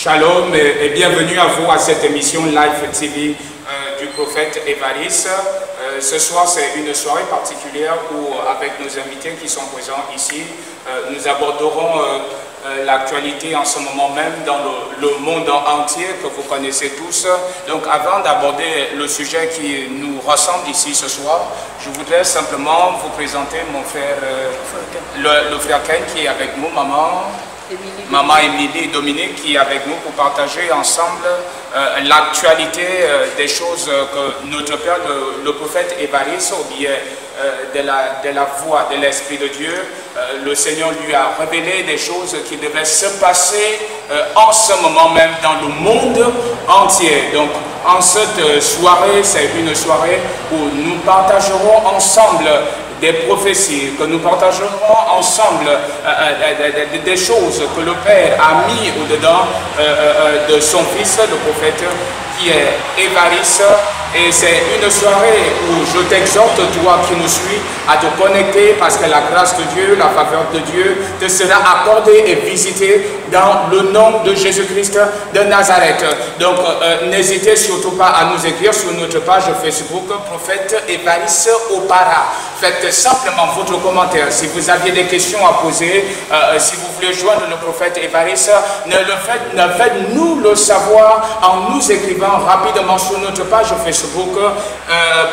Shalom et bienvenue à vous à cette émission Live TV du prophète Évariste. Ce soir, c'est une soirée particulière où, avec nos invités qui sont présents ici, nous aborderons l'actualité en ce moment même dans le monde entier que vous connaissez tous. Donc, avant d'aborder le sujet qui nous rassemble ici ce soir, je voudrais simplement vous présenter mon frère, le frère Ken qui est avec nous, Maman Émilie Dominique qui est avec nous pour partager ensemble l'actualité des choses que notre Père, le prophète Évariste, au biais de la voix de l'Esprit de Dieu, le Seigneur lui a révélé des choses qui devaient se passer en ce moment même dans le monde entier. Donc, en cette soirée, c'est une soirée où nous partagerons ensemble des prophéties, que nous partagerons ensemble des choses que le Père a mis au-dedans de son Fils, le prophète, qui est Évariste. Et c'est une soirée où je t'exhorte, toi qui nous suis, à te connecter parce que la grâce de Dieu, la faveur de Dieu te sera accordée et visitée dans le nom de Jésus-Christ de Nazareth. Donc, n'hésitez surtout pas à nous écrire sur notre page Facebook, prophète Évariste Opara. Faites simplement votre commentaire. Si vous aviez des questions à poser, si vous voulez joindre le prophète Évariste, faites-nous le savoir en nous écrivant rapidement sur notre page Facebook,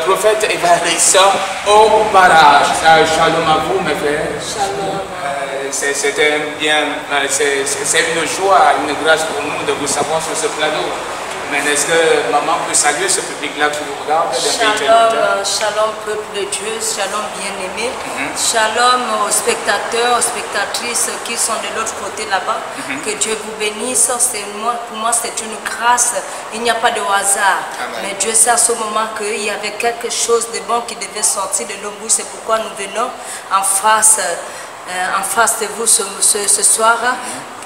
prophète Évariste Opara. Shalom à vous, mes frères. Shalom. C'est une joie, une grâce pour nous de vous savoir sur ce plateau. Mais est-ce que maman peut saluer ce public-là qui vous regarde? Shalom, shalom peuple de Dieu, shalom bien-aimé, shalom aux spectateurs, aux spectatrices qui sont de l'autre côté là-bas. Que Dieu vous bénisse. Pour moi, c'est une grâce. Il n'y a pas de hasard. Amen. Mais Dieu sait à ce moment qu'il y avait quelque chose de bon qui devait sortir de nos bouches. C'est pourquoi nous venons en face de vous ce soir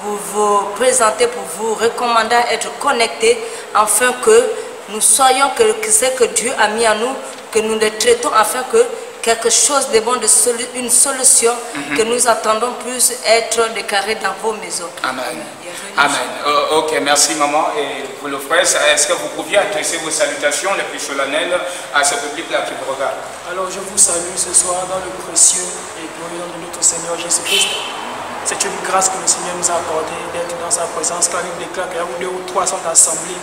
pour vous présenter, pour vous recommander à être connectés afin que nous soyons que ce que Dieu a mis en nous, que nous le traitons afin que quelque chose de bon, une solution que nous attendons plus être déclarée dans vos maisons. Amen. Amen. Ok, merci maman. Et vous le frère, est-ce que vous pouviez adresser vos salutations les plus solennelles à ce public-là qui vous regarde? Alors je vous salue ce soir dans le précieux et glorieux nom de notre Seigneur Jésus-Christ. C'est une grâce que le Seigneur nous a accordée d'être dans sa présence, car il déclare que là où 2 ou 3 sont assemblés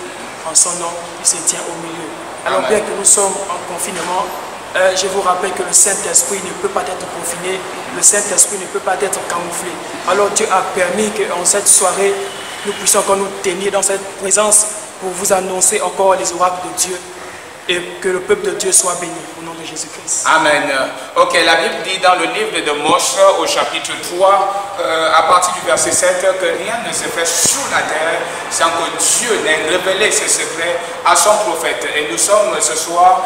en son nom, il se tient au milieu. Alors bien que nous sommes en confinement, je vous rappelle que le Saint-Esprit ne peut pas être confiné, le Saint-Esprit ne peut pas être camouflé. Alors Dieu a permis qu'en cette soirée, nous puissions encore nous tenir dans cette présence pour vous annoncer encore les oracles de Dieu et que le peuple de Dieu soit béni au nom de Jésus-Christ. Amen. Ok, la Bible dit dans le livre de Moshe au chapitre 3, à partir du verset 7, que rien ne se fait sur la terre sans que Dieu n'ait révélé ses secrets à son prophète. Et nous sommes ce soir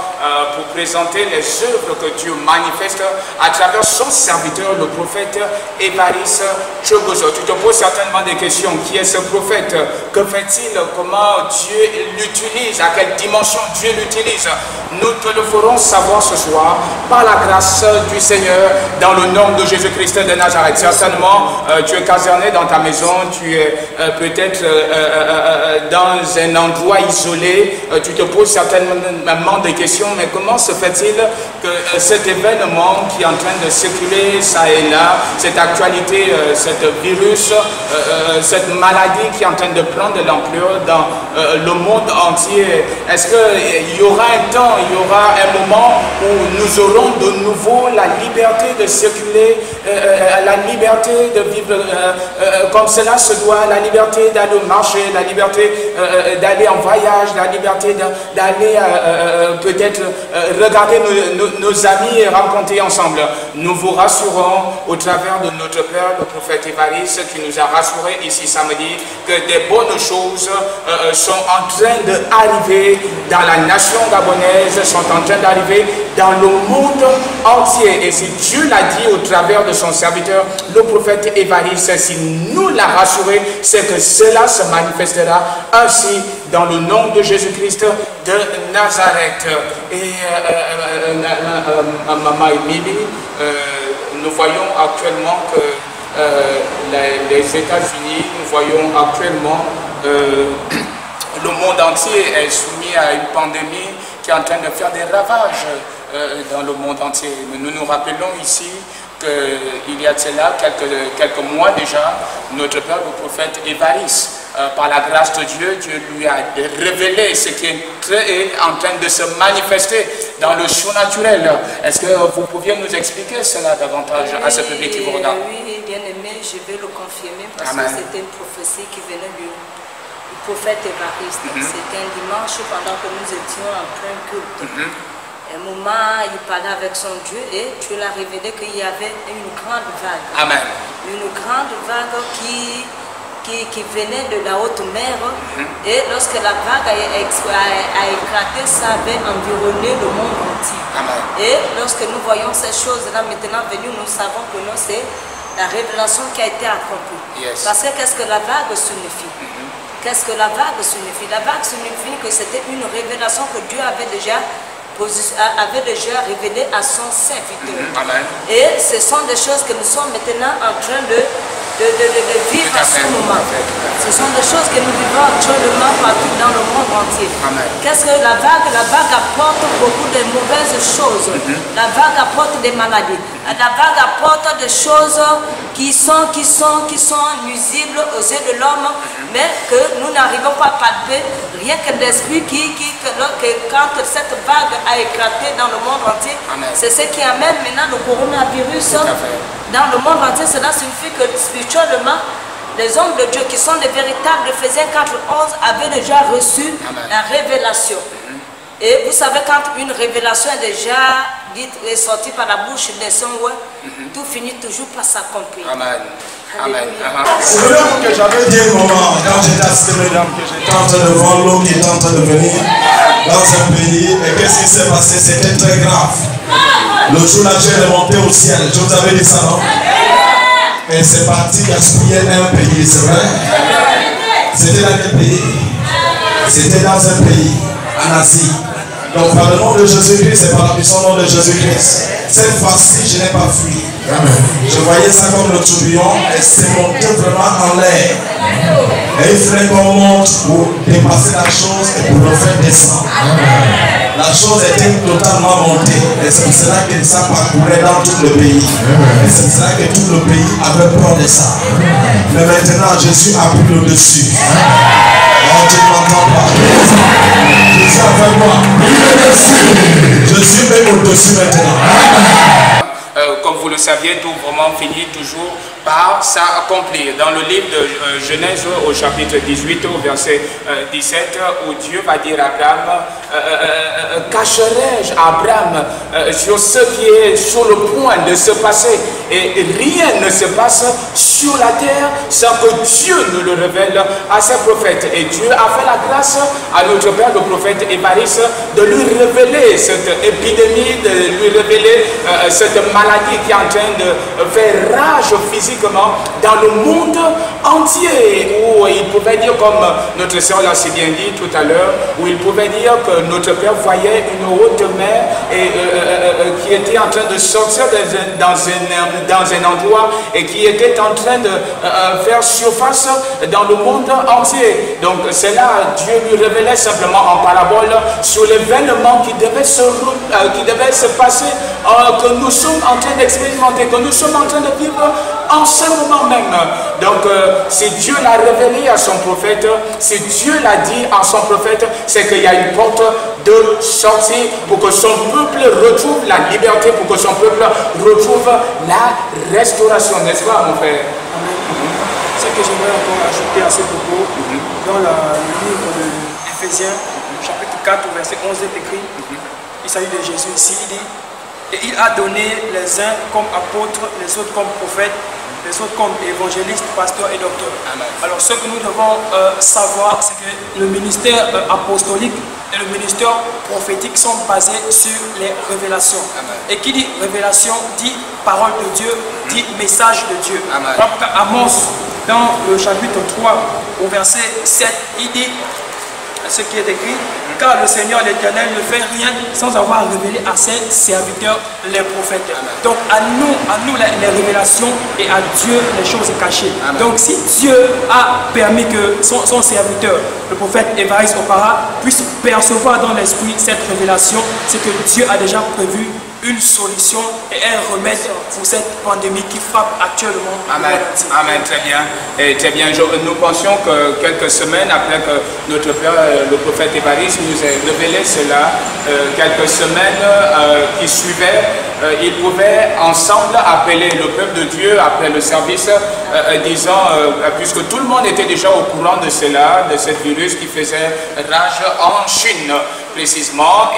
pour présenter les œuvres que Dieu manifeste à travers son serviteur, le prophète Évariste Chogozo. Tu te poses certainement des questions. Qui est ce prophète? Que fait-il? Comment Dieu l'utilise? À quelle dimension Dieu l'utilise? Nous te le ferons savoir ce soir par la grâce du Seigneur dans le nom de Jésus-Christ de Nazareth. Certainement, tu es caserné dans ta maison, tu es peut-être dans un endroit isolé, tu te poses certainement des questions, mais comment se fait-il que cet événement qui est en train de circuler ça et là, cette actualité, cet virus, cette maladie qui est en train de prendre de l'ampleur dans le monde entier, est-ce qu'il y aura un temps, il y aura un moment où nous aurons de nouveau la liberté de circuler, la liberté de vivre comme cela se doit, la liberté d'aller marcher, la liberté d'aller en voyage, la liberté d'aller peut-être regarder nos amis et rencontrer ensemble. Nous vous rassurons au travers de notre Père, le prophète Évariste, qui nous a rassurés ici samedi, que des bonnes choses sont en train d'arriver dans la nation gabonaise, sont en train d'arriver dans le monde entier. Et si Dieu l'a dit au travers de son serviteur, le prophète Évariste, s'il nous l'a rassuré, c'est que cela se manifestera ainsi dans le nom de Jésus-Christ de Nazareth. Et maman Émilie, nous voyons actuellement que les États-Unis, nous voyons actuellement le monde entier est soumis à une pandémie qui est en train de faire des ravages dans le monde entier. Nous nous rappelons ici qu'il y a de cela quelques mois déjà, notre père, le prophète Évariste, par la grâce de Dieu, Dieu lui a révélé ce qui est en train de se manifester dans le surnaturel. Est-ce que vous pouviez nous expliquer cela davantage à ce public qui vous regarde? Oui, bien aimé, je vais le confirmer parce Amen. que c'était une prophétie qui venait du prophète Évariste. C'était un dimanche pendant que nous étions en plein culte. Un moment, il parlait avec son Dieu et Dieu l'a révélé qu'il y avait une grande vague. Amen. Une grande vague qui venait de la haute mer et lorsque la vague a éclaté, ça avait environné le monde entier. Amen. Et lorsque nous voyons ces choses-là maintenant venues, nous savons que non, c'est la révélation qui a été accomplie. Yes. Parce que qu'est-ce que la vague signifie? Qu'est-ce que la vague signifie? La vague signifie que c'était une révélation que Dieu avait déjà révélé à son serviteur. Amen. Et ce sont des choses que nous sommes maintenant en train de vivre à ce moment. Ce sont des choses que nous vivons actuellement partout dans le monde entier. Qu'est-ce que la vague? La vague apporte beaucoup de mauvaises choses. La vague apporte des maladies. La vague apporte des choses qui sont nuisibles aux yeux de l'homme, mais que nous n'arrivons pas à palper. Rien que l'esprit quand cette vague a éclaté dans le monde entier, c'est ce qui amène maintenant le coronavirus dans le monde entier. Cela signifie que spirituellement, les hommes de Dieu qui sont les véritables Éphésiens 4:11 avaient déjà reçu la révélation. Et vous savez, quand une révélation est déjà dite et sortie par la bouche des saints, tout finit toujours par s'accomplir. Amen. Amen. C'est vrai que j'avais dit un moment, quand j'étais assisté, mesdames, que j'étais en train de voir l'eau qui était en train de venir dans un pays. Et qu'est-ce qui s'est passé? C'était très grave. Le jour là, j'ai remonté au ciel. Je vous avais dit ça, non? Et c'est parti gaspiller un pays, c'est vrai? C'était dans quel pays? C'était dans un pays, en Asie. Donc par le nom de Jésus-Christ et par la puissance nom de Jésus-Christ, cette fois-ci, je n'ai pas fui. Je voyais ça comme le tourbillon et c'est monté vraiment en l'air. Et il fallait qu'on monte pour dépasser la chose et pour le faire descendre. La chose était totalement montée. Et c'est pour cela que ça parcourait dans tout le pays. Et c'est pour cela que tout le pays avait peur de ça. Mais maintenant, Jésus a pris le dessus. Oh, tu ne m'entends pas. Jésus a fait quoi? Jésus est au-dessus maintenant. Comme vous le saviez, tout vraiment finit toujours par s'accomplir. Dans le livre de Genèse au chapitre 18 au verset 17 où Dieu va dire à Abraham, cacherai-je Abraham sur ce qui est sur le point de se passer, et rien ne se passe sur la terre sans que Dieu ne le révèle à ses prophètes. Et Dieu a fait la grâce à notre père, le prophète Évariste, de lui révéler cette épidémie, de lui révéler cette maladie qui est en train de faire rage physiquement dans le monde entier, où il pouvait dire, comme notre soeur l'a si bien dit tout à l'heure, où il pouvait dire que notre père voyait une haute mer et, qui était en train de sortir dans un endroit et qui était en train de faire surface dans le monde entier. Donc c'est là, Dieu lui révélait simplement en parabole sur l'événement qui devait se passer, que nous sommes en train d'expérimenter, que nous sommes en train de vivre en ce moment même. Donc si Dieu l'a révélé à son prophète, si Dieu l'a dit à son prophète, c'est qu'il y a une porte de sortie pour que son peuple retrouve la liberté, pour que son peuple retrouve la restauration, n'est-ce pas mon frère? Ce que j'aimerais encore ajouter à ce propos, dans le livre d'Éphésiens, chapitre 4, verset 11 est écrit, il s'agit de Jésus ici, il dit, et il a donné les uns comme apôtres, les autres comme prophètes, les autres comme évangélistes, pasteurs et docteurs. Amen. Alors ce que nous devons savoir, c'est que le ministère apostolique et le ministère prophétique sont basés sur les révélations. Amen. Et qui dit révélation dit parole de Dieu, dit message de Dieu. Par exemple, Amos, dans le chapitre 3, au verset 7, il dit ce qui est écrit, car le Seigneur l'Éternel ne fait rien sans avoir révélé à ses serviteurs les prophètes. Donc à nous les révélations et à Dieu les choses cachées. Amen. Donc si Dieu a permis que son serviteur, le prophète Évariste Opara, puisse percevoir dans l'esprit cette révélation, c'est que Dieu a déjà prévu une solution et un remède pour cette pandémie qui frappe actuellement. Amen. Amen, très bien. Et très bien. Nous pensions que quelques semaines après que notre Père, le prophète Évariste, nous ait révélé cela, quelques semaines qui suivaient, ils pouvaient ensemble appeler le peuple de Dieu après le service, disant, puisque tout le monde était déjà au courant de cela, de ce virus qui faisait rage en Chine précisément,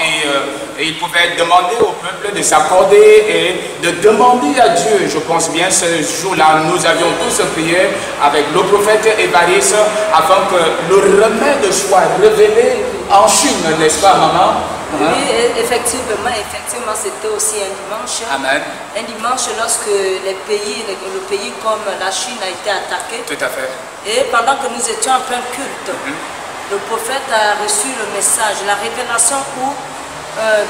et ils pouvaient demander au peuple de s'accorder et de demander à Dieu. Je pense bien ce jour-là, nous avions tous prié avec le prophète Évariste afin que le remède soit révélé en Chine, n'est-ce pas, maman? Oui, effectivement, c'était aussi un dimanche. Amen. Un dimanche lorsque le pays comme la Chine a été attaqué. Tout à fait. Et pendant que nous étions en plein culte, le prophète a reçu le message, la révélation où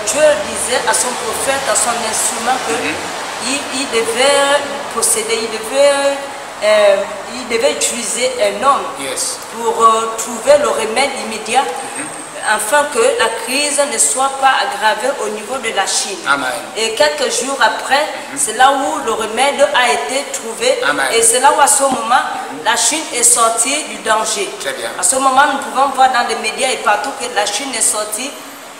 Dieu disait à son prophète, à son instrument, qu'il devait posséder, il devait utiliser un homme pour trouver le remède immédiat, afin que la crise ne soit pas aggravée au niveau de la Chine. Amen. Et quelques jours après, c'est là où le remède a été trouvé. Amen. Et c'est là où à ce moment, la Chine est sortie du danger. Très bien. À ce moment, nous pouvons voir dans les médias et partout que la Chine est sortie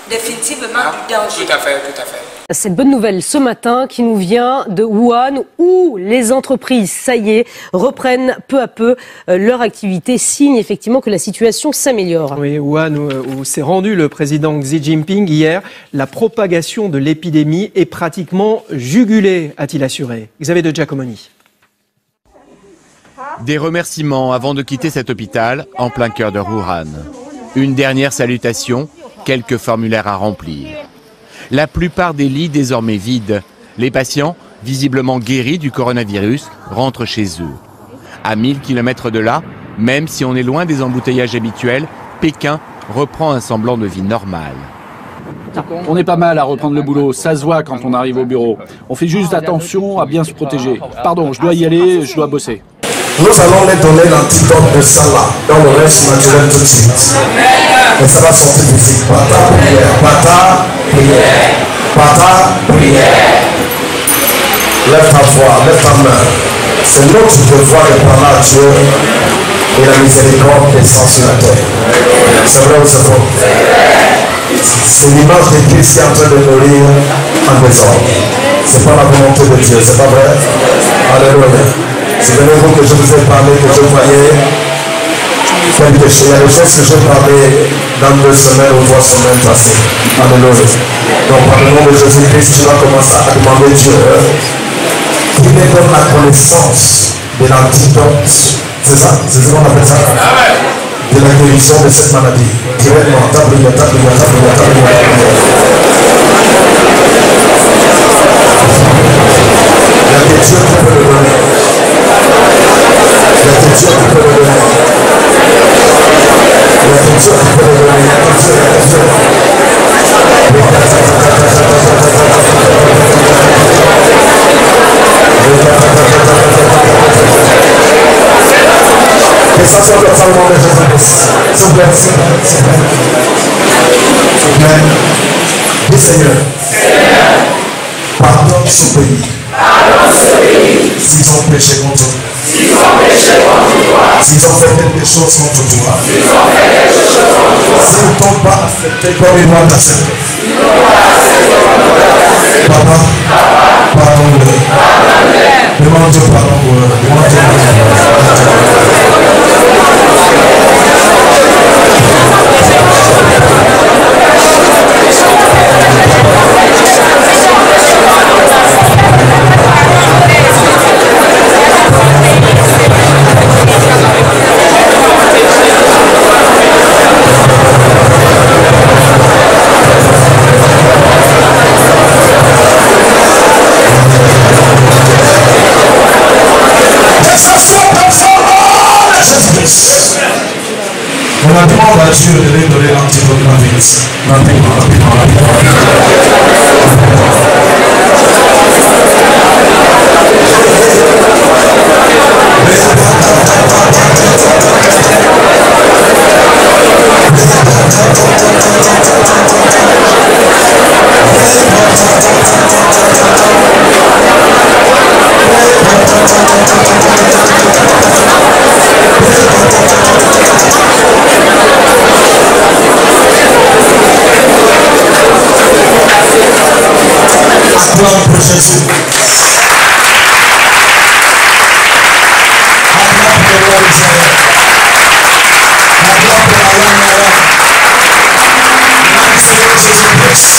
définitivement du danger. Tout à fait, tout à fait. Cette bonne nouvelle ce matin qui nous vient de Wuhan, où les entreprises, ça y est, reprennent peu à peu leur activité, signe effectivement que la situation s'améliore. Oui, Wuhan, où s'est rendu le président Xi Jinping hier, la propagation de l'épidémie est pratiquement jugulée, a-t-il assuré. Xavier de Giacomoni. Des remerciements avant de quitter cet hôpital en plein cœur de Wuhan. Une dernière salutation, quelques formulaires à remplir. La plupart des lits désormais vides. Les patients, visiblement guéris du coronavirus, rentrent chez eux. À 1000 km de là, même si on est loin des embouteillages habituels, Pékin reprend un semblant de vie normale. On est pas mal à reprendre le boulot, ça se voit quand on arrive au bureau. On fait juste attention à bien se protéger. Pardon, je dois y aller, je dois bosser. Nous allons les donner l'antidote de ça là, dans le reste naturel tout de suite. Et ça va sortir d'ici. Bata, prière. Bata, prière. Bata, prière. Lève ta voix, lève ta main. C'est notre devoir de parler à Dieu et la miséricorde descend sur la terre. C'est vrai ou c'est faux? C'est l'image de Christ qui est en train de mourir en désordre. C'est pas la volonté de Dieu, c'est pas vrai? Alléluia. Souvenez-vous que je vous ai parlé, que je voyais quelque chose. Il y a des choses que je parlais dans 2 semaines ou 3 semaines passées. Alléluia. Donc, par le nom de Jésus-Christ, tu vas commencer à demander Dieu qu'il me donne la connaissance de l'antidote. C'est ça? C'est ce qu'on appelle ça? De la guérison de cette maladie. Directement, ta prière, ta prière, ta prière, ta prière. Il y a des dieux qui peuvent le donner. Il y a des dieux qui peuvent le donner. Il y a des dieux qui peuvent le donner. Que ça soit comme ça au nom de Jésus-Christ. S'il vous plaît, s'il vous plaît, s'il vous plaît. S'il vous plaît. Dis Seigneur. Pardonne ce pays. S'ils ont péché contre toi. S'ils ont fait quelque chose contre toi. S'ils ne t'ont pas accepté comme ils doivent t'accepter. Papa, pardonne-le. Demande Dieu pardon pour eux. Demande Dieu maintenant, on va juste donner l'antidote rapidement. Acclame pour Jésus. Acclame pour le roi d'Israël. Acclame pour la langue arabe. Seigneur Jésus-Christ,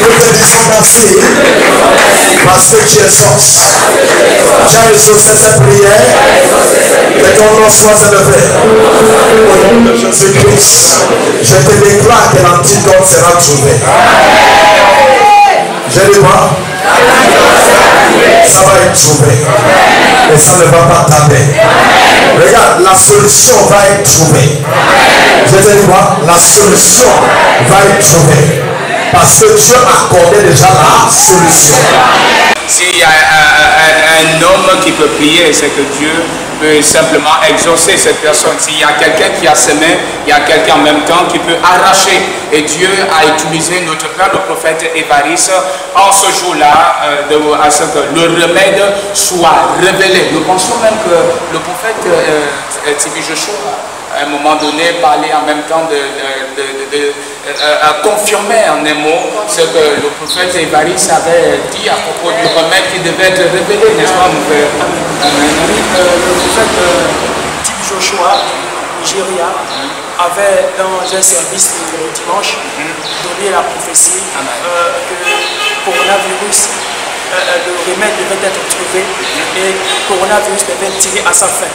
nous te disons merci parce que tu es force. Tu as exaucé cette prière et ton nom soit élevé. Au nom de Jésus-Christ, je te déclare que l'antidote sera trouvé. Je dis pas, ça va être trouvé et ça ne va pas tarder. Regarde, la solution va être trouvée. Je te dis pas, la solution va être trouvée parce que Dieu a accordé déjà la solution. S'il y a un homme qui peut prier, c'est que Dieu peut simplement exaucer cette personne. S'il y a quelqu'un qui a semé, il y a quelqu'un en même temps qui peut arracher. Et Dieu a utilisé notre père, le prophète Évariste, en ce jour-là, à ce que le remède soit révélé. Nous pensons même que le prophète T.B. Joshua, à un moment donné, parlait en même temps confirmer en un mot ce que le prophète Évariste avait dit à propos du remède qui devait être révélé, n'est-ce pas, mon frère? Le prophète T.B. Joshua, Nigeria, avait dans un service le dimanche donné la prophétie que coronavirus, le remède devait être trouvé et coronavirus devait tirer à sa fin.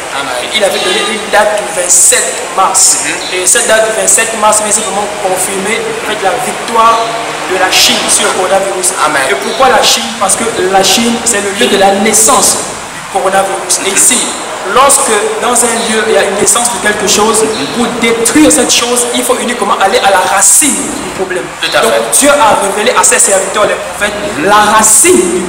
Il avait donné une date du 27 mars. Et cette date du 27 mars vient simplement confirmer la victoire de la Chine sur le coronavirus. Et pourquoi la Chine? Parce que la Chine, c'est le lieu de la naissance du coronavirus. Et ici, lorsque dans un lieu il y a une naissance de quelque chose, pour détruire cette chose, il faut uniquement aller à la racine du problème. Donc Dieu a révélé à ses serviteurs, les prophètes, la racine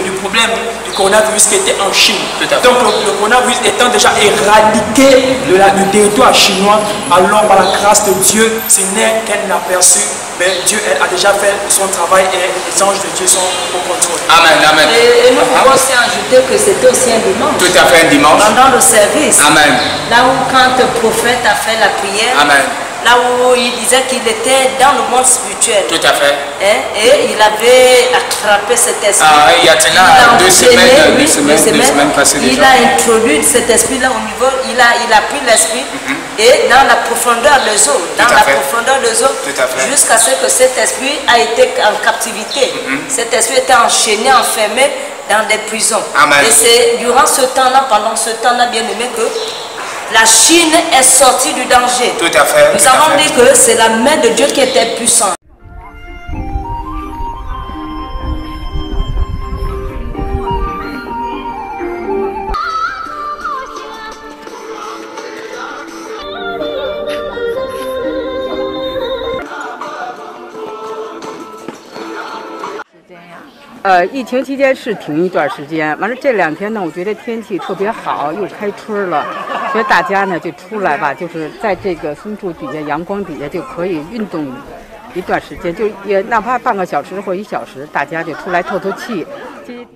du problème du coronavirus qui était en Chine. Donc le coronavirus étant déjà éradiqué du territoire chinois, alors par la grâce de Dieu, ce n'est qu'un aperçu. Mais Dieu a déjà fait son travail et les anges de Dieu sont au contrôle. Amen, amen. Et nous pouvons aussi ajouter que c'était aussi un dimanche. Tout à fait un dimanche. Pendant le service. Amen. Là où quand le prophète a fait la prière. Amen. Là où il disait qu'il était dans le monde spirituel. Tout à fait. Et il avait attrapé cet esprit. Il y a deux semaines passées déjà. Il a introduit cet esprit-là au niveau, il a pris l'esprit et dans la profondeur des eaux, jusqu'à ce que cet esprit a été en captivité. Cet esprit était enchaîné, enfermé dans des prisons. Amen. Et c'est durant ce temps-là, pendant ce temps-là, bien aimé, que la Chine est sortie du danger. Tout à fait. Nous avons dit que c'est la main de Dieu qui était puissante.疫情期间是停一段时间，完了这2天呢，我觉得天气特别好，又开春了，所以大家呢就出来吧，就是在这个松树底下、阳光底下就可以运动一段时间，就也哪怕半个小时或1小时，大家就出来透透气。Tu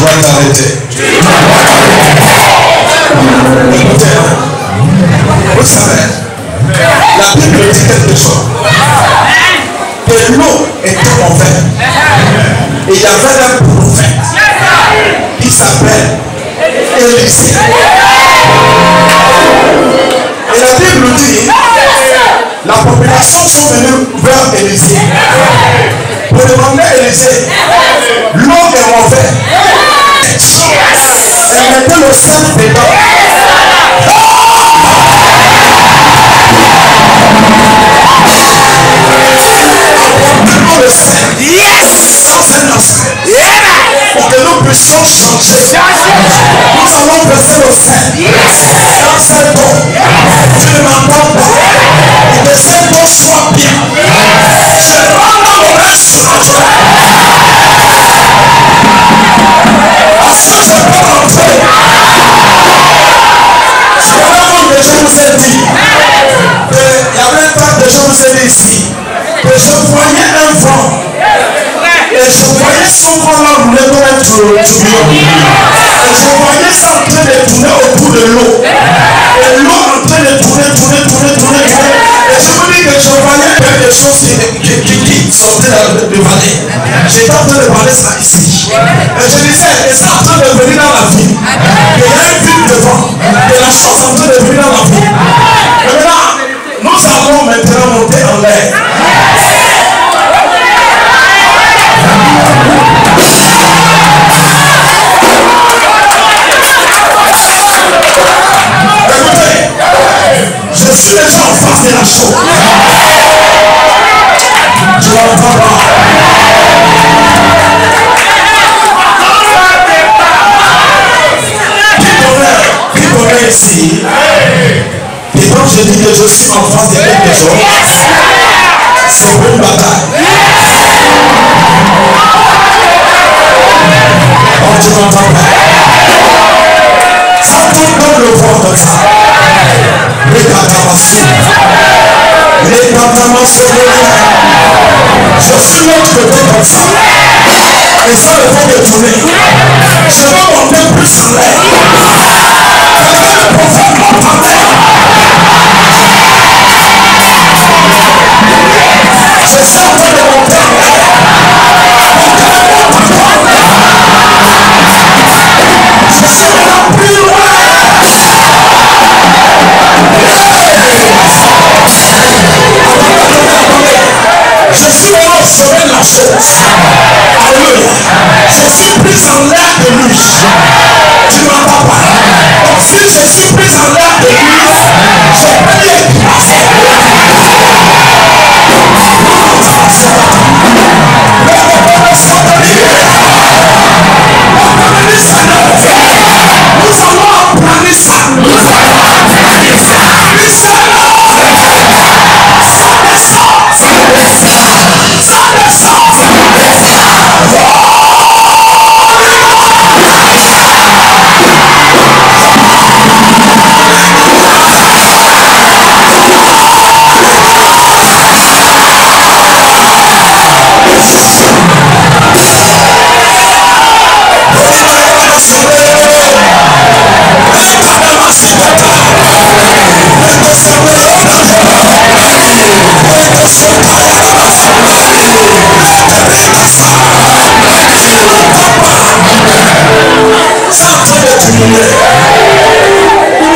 vas t'arrêter. Vous savez, la Bible dit quelque chose. Que l'eau était mauvaise. Et il y avait un prophète qui s'appelle Élisée. Et la Bible dit, la population sont venues vers Élisée pour demander à Élisée, l'eau est mauvaise. Elle mettait le sang dedans. Le sang. Yes! Dans un instant. verset au 7. Dans cet don, tu ne m'entends pas. Et que cet don soit bien. Je rends mon reste sur la joie. Parce que je peux rentrer. Je vous ai dit, il y avait un temps que je vous ai dit ici, que je voyais un vent, et je voyais son vent là rouler comme un tourbillon, et je voyais ça en train de tourner autour de l'eau, et l'eau en train de tourner, et je vous dis que je voyais quelque chose qui sortait de vallée. J'étais en train de parler ça ici, et je disais, et ça en train de venir dans la vie, il y a un but devant, et la chose en train de venir dans la vie. Et maintenant, nous allons maintenant monter en l'air. Écoutez, je suis déjà en face de la chose. Je l'entends pas. Qui connaît ici? Et quand je dis que je suis en face de quelque chose, c'est pour une bataille. Oh, tu m'entends pas? Ça tombe dans le vent comme ça. Les catamassous. Les catamassous. Je suis l'autre côté comme ça. Et ça ne fait que tourner. Je veux monter plus en l'air. Quelqu'un le prophète m'entendait. Je suis en train de monter en l'air. Quelqu'un m'entend. Je suis maintenant plus loin. Je suis maintenant au sommet de la chose. Alléluia. Je suis plus en l'air que lui. Tu ne m'entends pas. Donc si je suis plus en l'air que lui, je peux l'écraser. Nous allons apprendre ça.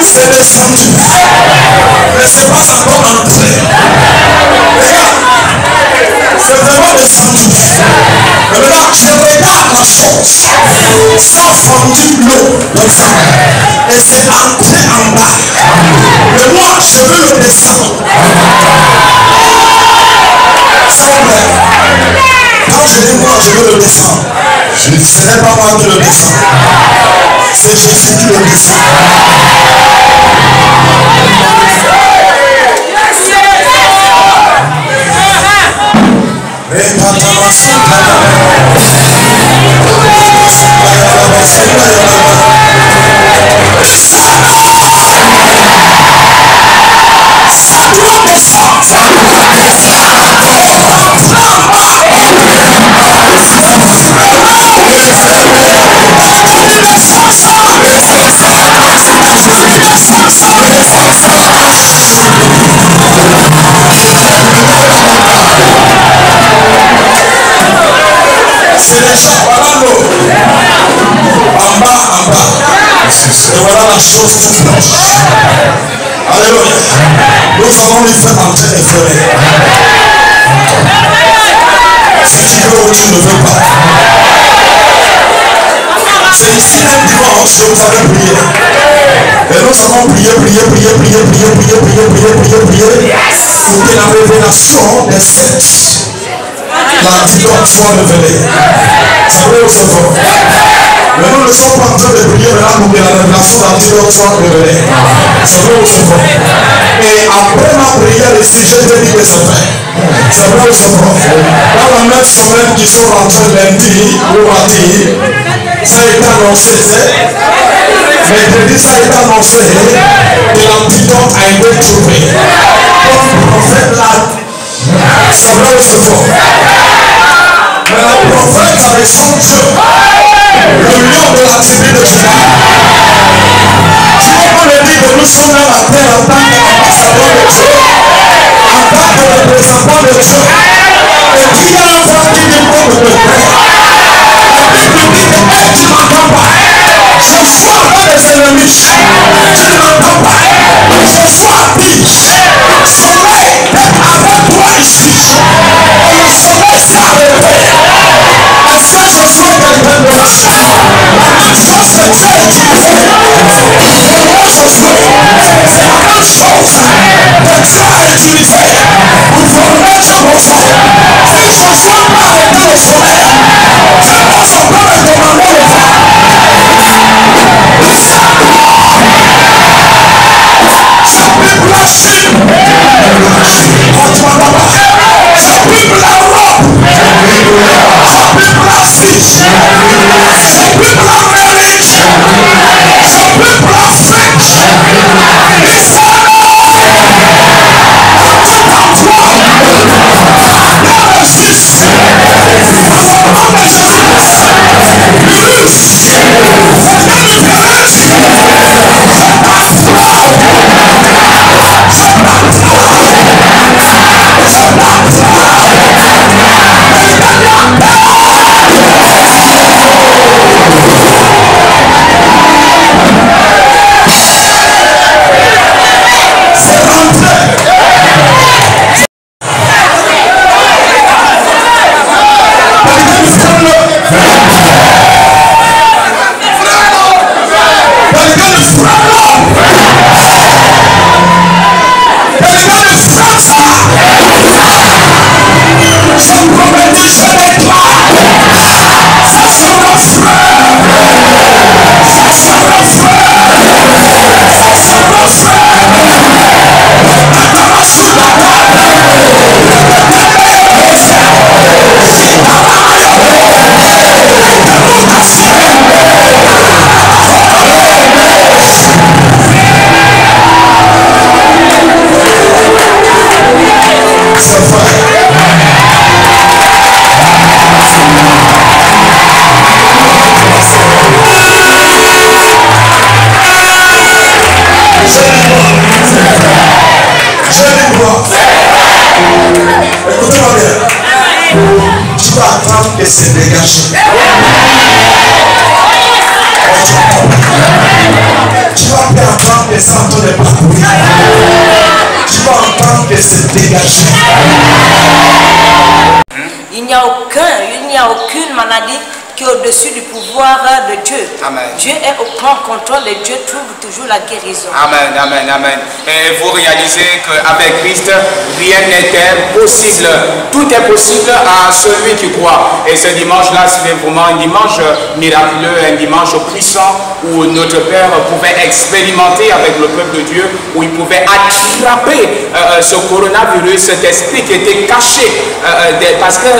C'est descendu. Mais c'est pas encore entré. Regarde. C'est vraiment descendu. Mais maintenant, je regarde la chose. Ça a fondu l'eau comme ça. Et c'est entré en bas. Mais moi, je veux le descendre. C'est vrai. Quand je dis moi, je veux le descendre, ce n'est pas moi qui le descends. C'est Jésus qui le descend. C'est déjà, voilà l'eau. En bas. Et voilà la chose toute blanche. Alléluia. Nous allons lui faire entrer les forêts. Si tu veux ou tu ne veux pas. C'est ici un dimanche que vous allez prier. Et nous allons prier. Pour que la révélation des sept, la victoire soit révélée. Ça veut au second. Mais nous ne sommes pas en train de prier maintenant pour que la révélation d'Antioche soit révélée. C'est vrai ou c'est faux? Et après ma prière ici, je te dis que c'est vrai. C'est vrai ou c'est faux? Dans la même semaine qui sont rentrés lundi ou mardi, ça a été annoncé, mercredi, ça a été annoncé que l'antidote a été trouvé. Comme le prophète l'a dit. C'est vrai ou c'est faux? Mais le prophète avec son Dieu, le lion de la tribu de Juda, tu peux me dire que nous sommes dans la terre en tant qu'ambassadeurs de Dieu, en tant que représentants de Dieu, et qu'il y a un vent qui nous compte de paix. La Bible dit que tu ne m'entends pas. Je frappe les ennemis. Tu ne m'entends pas. Je frappe. Soleil est avec toi ici. Et le soleil s'est arrêté. Est-ce que je suis quelqu'un de la chair? La même chose que Dieu est utilisé. Et moi je suis. C'est la même chose que Dieu a utilisé pour former Joshua. Si Joshua peut arrêter le soleil, Dieu aussi peut me demander le vent. J'applique la Chine. On ne m'entend pas. J'applique l'Europe. J'applique l'Asie. J'applique l'Amérique. J'applique l'Afrique. Et se dégager. Tu vas pas entendre les centres de parcourir. Tu vas entendre que se dégager. Il n'y a aucune maladie qui est au-dessus du pouvoir de Dieu. Amen. Dieu est au grand contrôle et Dieu trouve toujours la guérison. Amen, amen, amen. Et vous réalisez qu'avec Christ, rien n'est impossible. Tout est possible à celui qui croit. Et ce dimanche-là, c'est vraiment un dimanche miraculeux, un dimanche puissant où notre Père pouvait expérimenter avec le peuple de Dieu, où il pouvait attraper ce coronavirus, cet esprit qui était caché. Parce que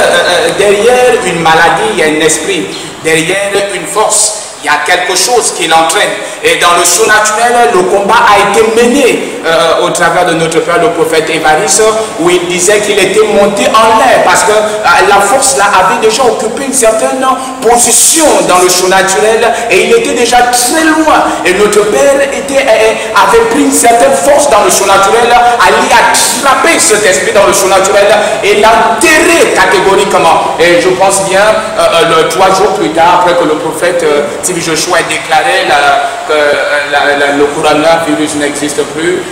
derrière une maladie, il y a un esprit. Derrière une force, il y a quelque chose qui l'entraîne. Et dans le surnaturel, le combat a été mené au travers de notre Père, le prophète Évariste, où il disait qu'il était monté en l'air parce que la force là avait déjà occupé une certaine position dans le surnaturel et il était déjà très loin. Et notre Père avait pris une certaine force dans le surnaturel, allait attraper cet esprit dans le surnaturel et l'enterrer catégoriquement. Et je pense bien, 3 jours plus tard, après que le prophète Steve Joshua ait déclaré que le coronavirus n'existe plus,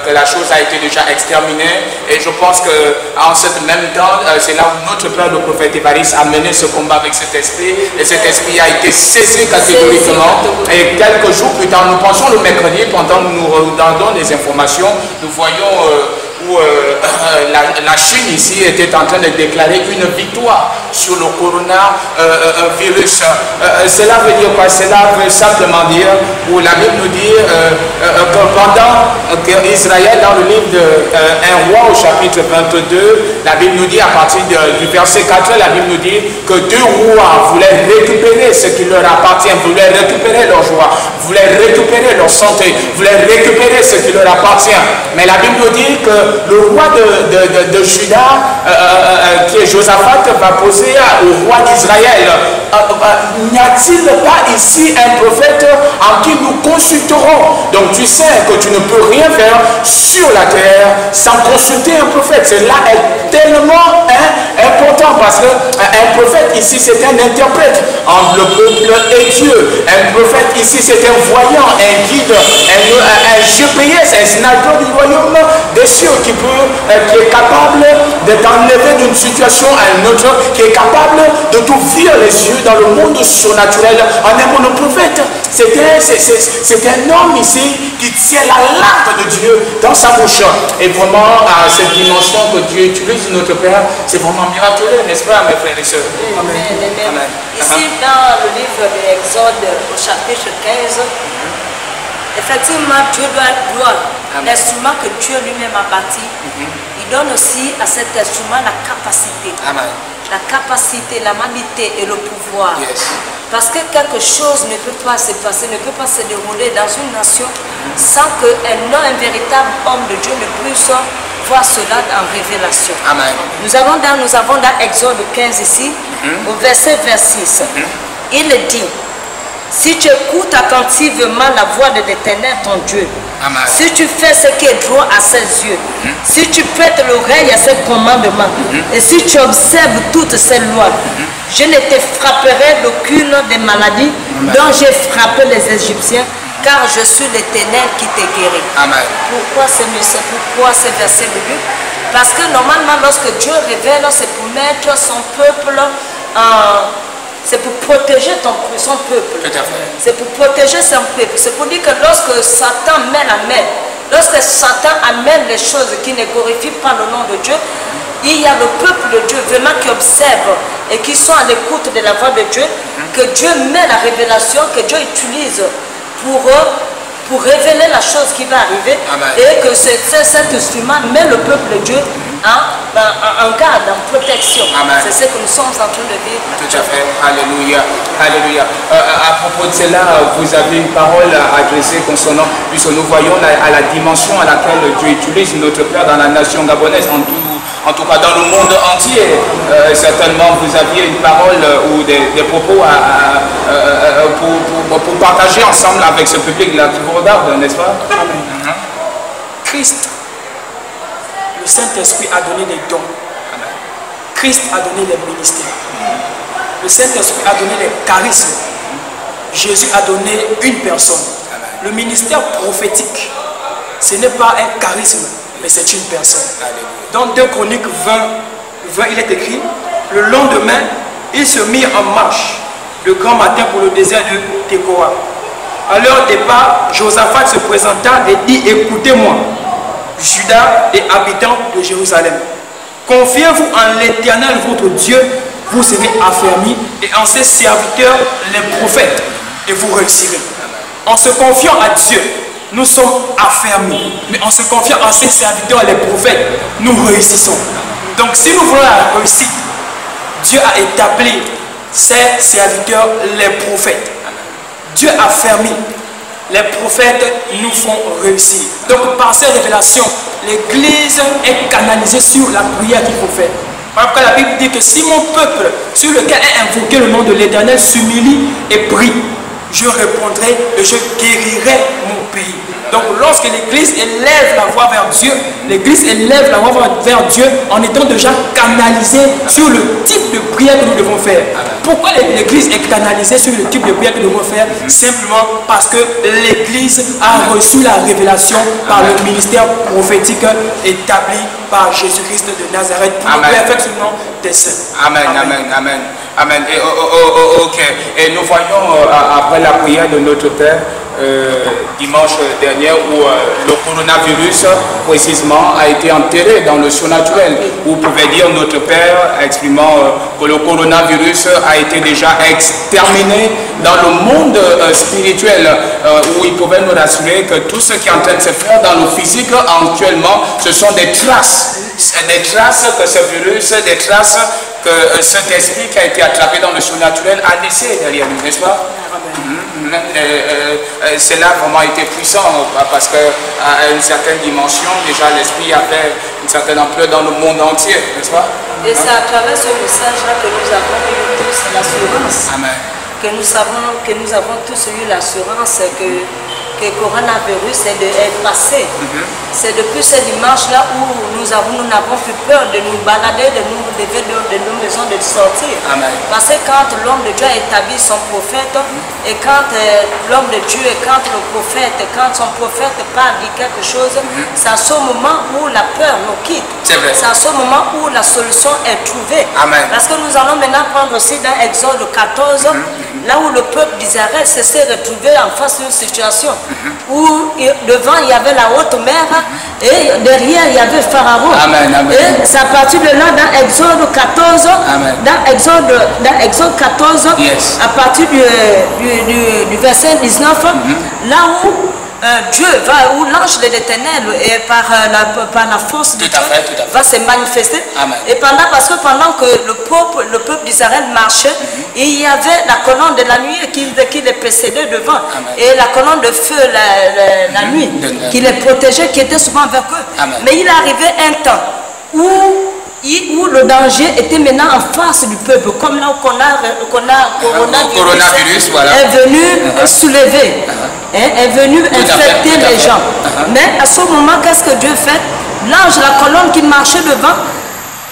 que la chose a été déjà exterminée. Et je pense qu'en ce même temps, c'est là où notre Père, le prophète Évariste, a mené ce combat avec cet esprit. Et cet esprit a été saisi catégoriquement. Et quelques jours plus tard, nous pensons le mercredi, pendant que nous regardons des informations, nous voyons où où la Chine ici était en train de déclarer une victoire sur le coronavirus. Cela veut dire quoi? Cela veut simplement dire, où la Bible nous dit que pendant qu'Israël, dans le livre de 1 roi au chapitre 22, la Bible nous dit à partir du verset 4, la Bible nous dit que deux rois voulaient récupérer ce qui leur appartient, voulaient récupérer leur joie, voulaient récupérer leur santé, voulaient récupérer ce qui leur appartient. Mais la Bible nous dit que le roi de Juda, qui est Josaphat, va poser au roi d'Israël: n'y a-t-il pas ici un prophète en qui nous consulterons? Donc tu sais que tu ne peux rien faire sur la terre sans consulter un prophète. Cela est tellement important, parce qu'un prophète ici c'est un interprète entre le peuple et Dieu. Un prophète ici c'est un voyant, un guide, un GPS, un sniper du royaume des cieux qui est capable de t'enlever d'une situation à une autre, qui est capable de t'ouvrir les yeux dans le monde surnaturel. En un mot, le prophète, c'est un homme ici qui tient la lampe de Dieu dans sa bouche. Et vraiment, à cette dimension que Dieu utilise notre Père, c'est vraiment miraculeux, n'est-ce pas, mes frères et sœurs? Amen. Amen. Ici, dans le livre de l'Exode, au chapitre 15, effectivement, Dieu doit être gloire. L'instrument que Dieu lui-même a bâti, il donne aussi à cet instrument la capacité. Amen. La capacité, la magnité et le pouvoir. Yes. Parce que quelque chose ne peut pas se passer, ne peut pas se dérouler dans une nation sans qu'un véritable homme de Dieu ne puisse voir cela en révélation. Amen. Nous avons dans Exode 15 ici, au verset 26, il dit: si tu écoutes attentivement la voix de l'Éternel ton Dieu, Amen. Si tu fais ce qui est droit à ses yeux, si tu prêtes l'oreille à ses commandements, et si tu observes toutes ses lois, je ne te frapperai d'aucune des maladies dont j'ai frappé les Égyptiens, car je suis l'Éternel qui te guérit. Amen. Pourquoi ce verset biblique? Parce que normalement, lorsque Dieu révèle, c'est pour mettre son peuple en... C'est pour protéger son peuple. C'est pour protéger son peuple. C'est pour dire que lorsque Satan met la main, lorsque Satan amène les choses qui ne glorifient pas le nom de Dieu, il y a le peuple de Dieu vraiment qui observe et qui sont à l'écoute de la voix de Dieu, que Dieu met la révélation, que Dieu utilise pour révéler la chose qui va arriver. Amen. Et que cet instrument met le peuple de Dieu en garde, en protection. C'est ce que nous sommes en train de vivre. Tout à fait. Alléluia. Alléluia. À propos de cela, vous avez une parole à adresser concernant, puisque nous voyons à la dimension à laquelle Dieu utilise notre Père dans la nation gabonaise, en tout cas dans le monde entier. Certainement, vous aviez une parole ou des propos pour partager ensemble avec ce public-là qui vous regarde, n'est-ce pas? Amen. Christ, le Saint-Esprit a donné les dons. Amen. Christ a donné les ministères. Le Saint-Esprit a donné les charismes. Jésus a donné une personne. Amen. Le ministère prophétique, ce n'est pas un charisme, mais c'est une personne. Amen. Dans 2 Chroniques 20, il est écrit: le lendemain, ils se mirent en marche le grand matin pour le désert de Tekoa. À leur départ, Josaphat se présenta et dit: écoutez-moi, Judas et habitants de Jérusalem, confiez-vous en l'Éternel votre Dieu, vous serez affermis, et en ses serviteurs les prophètes, et vous réussirez. En se confiant à Dieu, nous sommes affermis, mais en se confiant en ses serviteurs les prophètes, nous réussissons. Donc si nous voulons la réussite, Dieu a établi ses serviteurs les prophètes. Dieu a fermé. Les prophètes nous font réussir. Donc par ces révélations, l'Église est canalisée sur la prière qu'il faut faire. Parce que la Bible dit que si mon peuple, sur lequel est invoqué le nom de l'Éternel, s'humilie et prie, je répondrai et je guérirai mon pays. Donc lorsque l'Église élève la voix vers Dieu, l'Église élève la voix vers Dieu en étant déjà canalisée sur le type de prière que nous devons faire. Pourquoi l'Église est canalisée sur le type de prière que nous devons faire? Simplement parce que l'Église a reçu la révélation par le ministère prophétique établi par Jésus-Christ de Nazareth pour le perfectionnement des saints. Amen, amen, amen. Amen. Et nous voyons après la prière de notre Père, dimanche dernier où le coronavirus précisément a été enterré dans le surnaturel. Vous pouvez dire notre Père exprimant que le coronavirus a été déjà exterminé dans le monde spirituel où il pouvait nous rassurer que tout ce qui est en train de se faire dans le physique actuellement, ce sont des traces que ce virus, des traces que cet esprit qui a été attrapé dans le surnaturel a laissé derrière nous, n'est-ce pas? Cela a vraiment été puissant parce qu'à une certaine dimension, déjà l'esprit avait une certaine ampleur dans le monde entier, n'est-ce pas? Et c'est à travers ce message-là que nous avons eu tous l'assurance. Amen. Que nous avons tous eu l'assurance que le coronavirus est passé. C'est depuis ce dimanche-là où nous n'avons plus peur de nous balader, de nous lever de nos maisons, de sortir. Amen. Parce que quand l'homme de Dieu a établi son prophète, et quand l'homme de Dieu, et quand le prophète, quand son prophète parle de quelque chose, c'est à ce moment où la peur nous quitte. C'est à ce moment où la solution est trouvée. Amen. Parce que nous allons maintenant prendre aussi dans Exode 14, là où le peuple d'Israël s'est retrouvé en face d'une situation où devant il y avait la haute mer et derrière il y avait Pharaon. Amen, amen. Et c'est à partir de là dans Exode 14, dans Exode 14, yes, à partir du verset 19, là où Dieu va, où l'ange de l'Éternel et par la force de Dieu va se manifester. Amen. Et parce que pendant que le peuple d'Israël marchait, il y avait la colonne de la nuit qui les précédait devant. Amen. Et la colonne de feu la nuit qui les protégeait, qui était souvent avec eux. Amen. Mais il arrivait un temps où le danger était maintenant en face du peuple, comme là où le coronavirus voilà, est venu soulever, est venu infecter les gens. Mais à ce moment, qu'est-ce que Dieu fait? L'ange, la colonne qui marchait devant,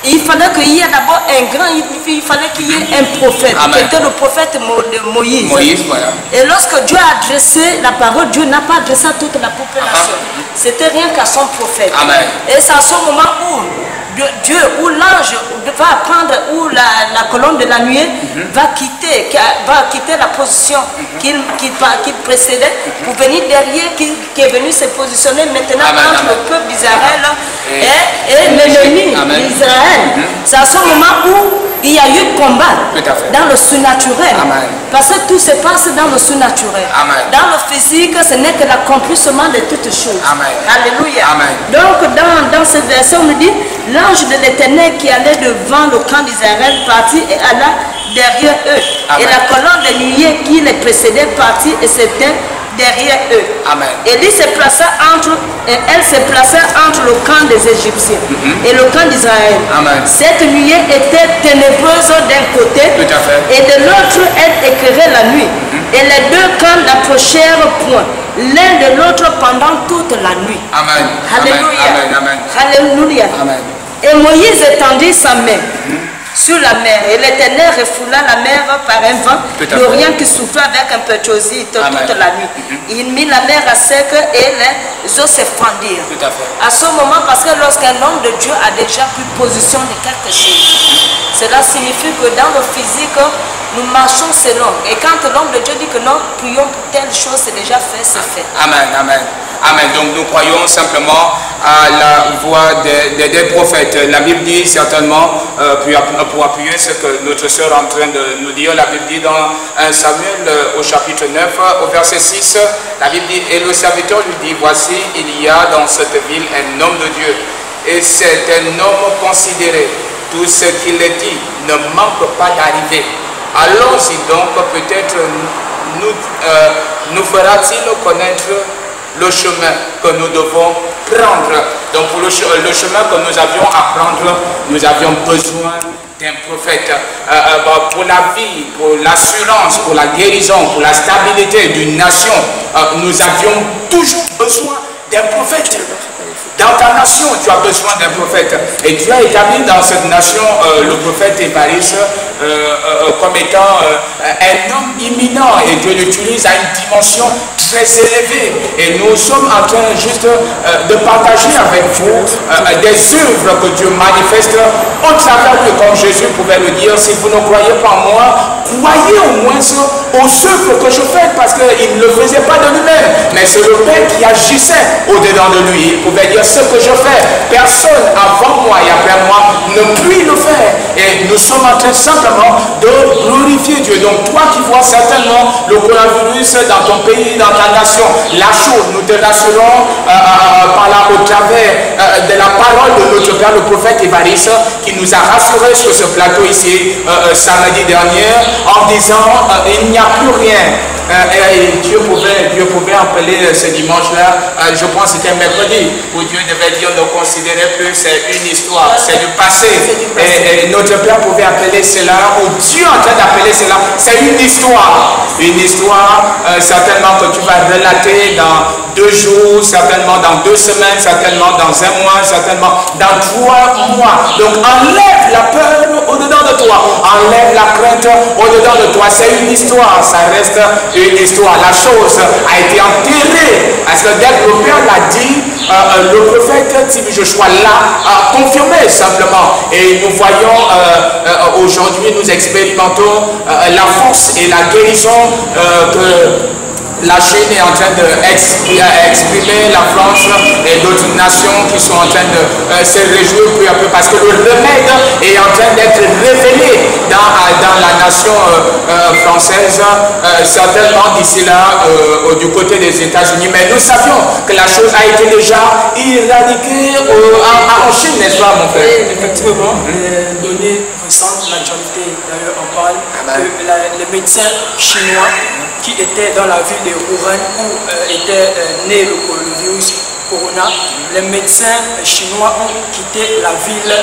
il fallait qu'il y ait d'abord un grand, il fallait qu'il y ait un prophète, qui était le prophète de Moïse. Voilà. Et lorsque Dieu a adressé la parole, Dieu n'a pas adressé à toute la population. C'était rien qu'à son prophète. Amen. Et c'est à ce moment où Dieu, où l'ange va prendre, où la colonne de la nuée va quitter la position qu'il précédait pour venir derrière, qui est venu se positionner maintenant entre le peuple d'Israël et l'ennemi d'Israël. C'est à ce moment où il y a eu combat dans le surnaturel. Parce que tout se passe dans le surnaturel. Dans le physique, ce n'est que l'accomplissement de toutes choses. Alléluia. Donc dans ce verset, on nous dit, l'ange de l'Éternel qui allait devant le camp d'Israël partit et alla derrière eux. Et la colonne de nuée qui les précédait partit et s'était derrière eux. Et elle se plaça entre le camp des Égyptiens et le camp d'Israël. Cette nuée était ténébreuse d'un côté et de l'autre elle éclairait la nuit. Et les deux camps n'approchèrent point l'un de l'autre pendant toute la nuit. Alléluia. Alléluia. Et Moïse étendit sa main sur la mer, et l'Éternel refoula la mer par un vent d'Orient qui soufflait avec impétuosité toute la nuit. Il mit la mer à sec et les eaux se fendirent. À ce moment, parce que lorsqu'un homme de Dieu a déjà pris position de quelque chose, cela signifie que dans le physique, nous marchons selon. Et quand l'homme de Dieu dit que non, prions pour telle chose, c'est déjà fait, c'est fait. Amen, amen. Amen. Donc nous croyons simplement à la voix des prophètes. La Bible dit certainement, pour appuyer ce que notre sœur est en train de nous dire, la Bible dit dans 1 Samuel au chapitre 9, au verset 6, la Bible dit, et le serviteur lui dit, voici, il y a dans cette ville un homme de Dieu, et c'est un homme considéré. Tout ce qu'il est dit ne manque pas d'arriver. Allons-y donc, peut-être nous fera-t-il connaître le chemin que nous devons prendre. Donc pour le chemin que nous avions à prendre, nous avions besoin d'un prophète. Pour la vie, pour l'assurance, pour la guérison, pour la stabilité d'une nation, nous avions toujours besoin d'un prophète. Dans ta nation, tu as besoin d'un prophète. Et Dieu a établi dans cette nation le prophète Évariste comme étant un homme imminent. Et Dieu l'utilise à une dimension très élevée. Et nous sommes en train juste de partager avec vous des œuvres que Dieu manifeste au travers de, comme Jésus pouvait le dire, si vous ne croyez pas en moi, croyez au moins aux œuvres que je fais, parce qu'il ne le faisait pas de lui-même, mais c'est le Père qui agissait au-dedans de lui. Il pouvait dire ce que je fais, personne avant moi et après moi ne puis le faire. Et nous sommes en train simplement de glorifier Dieu. Donc toi qui vois certainement le coronavirus dans ton pays, dans ta nation, la chose, nous te rassurons par là au travers de la parole de notre Père, le prophète Évariste, qui nous a rassurés sur ce plateau ici samedi dernier, en disant il n'y a plus rien. Et Dieu pouvait appeler ce dimanche-là, je pense que c'était mercredi, où Dieu devait dire ne considérez plus, c'est une histoire, c'est du passé. Et notre Père pouvait appeler cela, ou Dieu est en train d'appeler cela, c'est une histoire. Une histoire certainement que tu vas relater dans 2 jours, certainement dans 2 semaines, certainement dans 1 mois, certainement dans 3 mois. Donc enlève la peur au-dedans de toi, enlève la crainte au-dedans de toi. C'est une histoire, ça reste une histoire. La chose a été enterrée, parce que dès que le Père l'a dit, le prophète Tibie Joshua l'a confirmé simplement. Et nous voyons aujourd'hui, nous expérimentons la force et la guérison que la Chine est en train d'exprimer, la France et d'autres nations qui sont en train de se réjouir peu à peu, parce que le remède est en train d'être révélé dans la nation française, certainement d'ici là, du côté des États-Unis. Mais nous savions que la chose a été déjà éradiquée en Chine, n'est-ce pas, mon frère? Effectivement, les données récentes, l'actualité, d'ailleurs, on parle que les médecins chinois qui étaient dans la ville de Wuhan où était né le virus Corona, les médecins chinois ont quitté la ville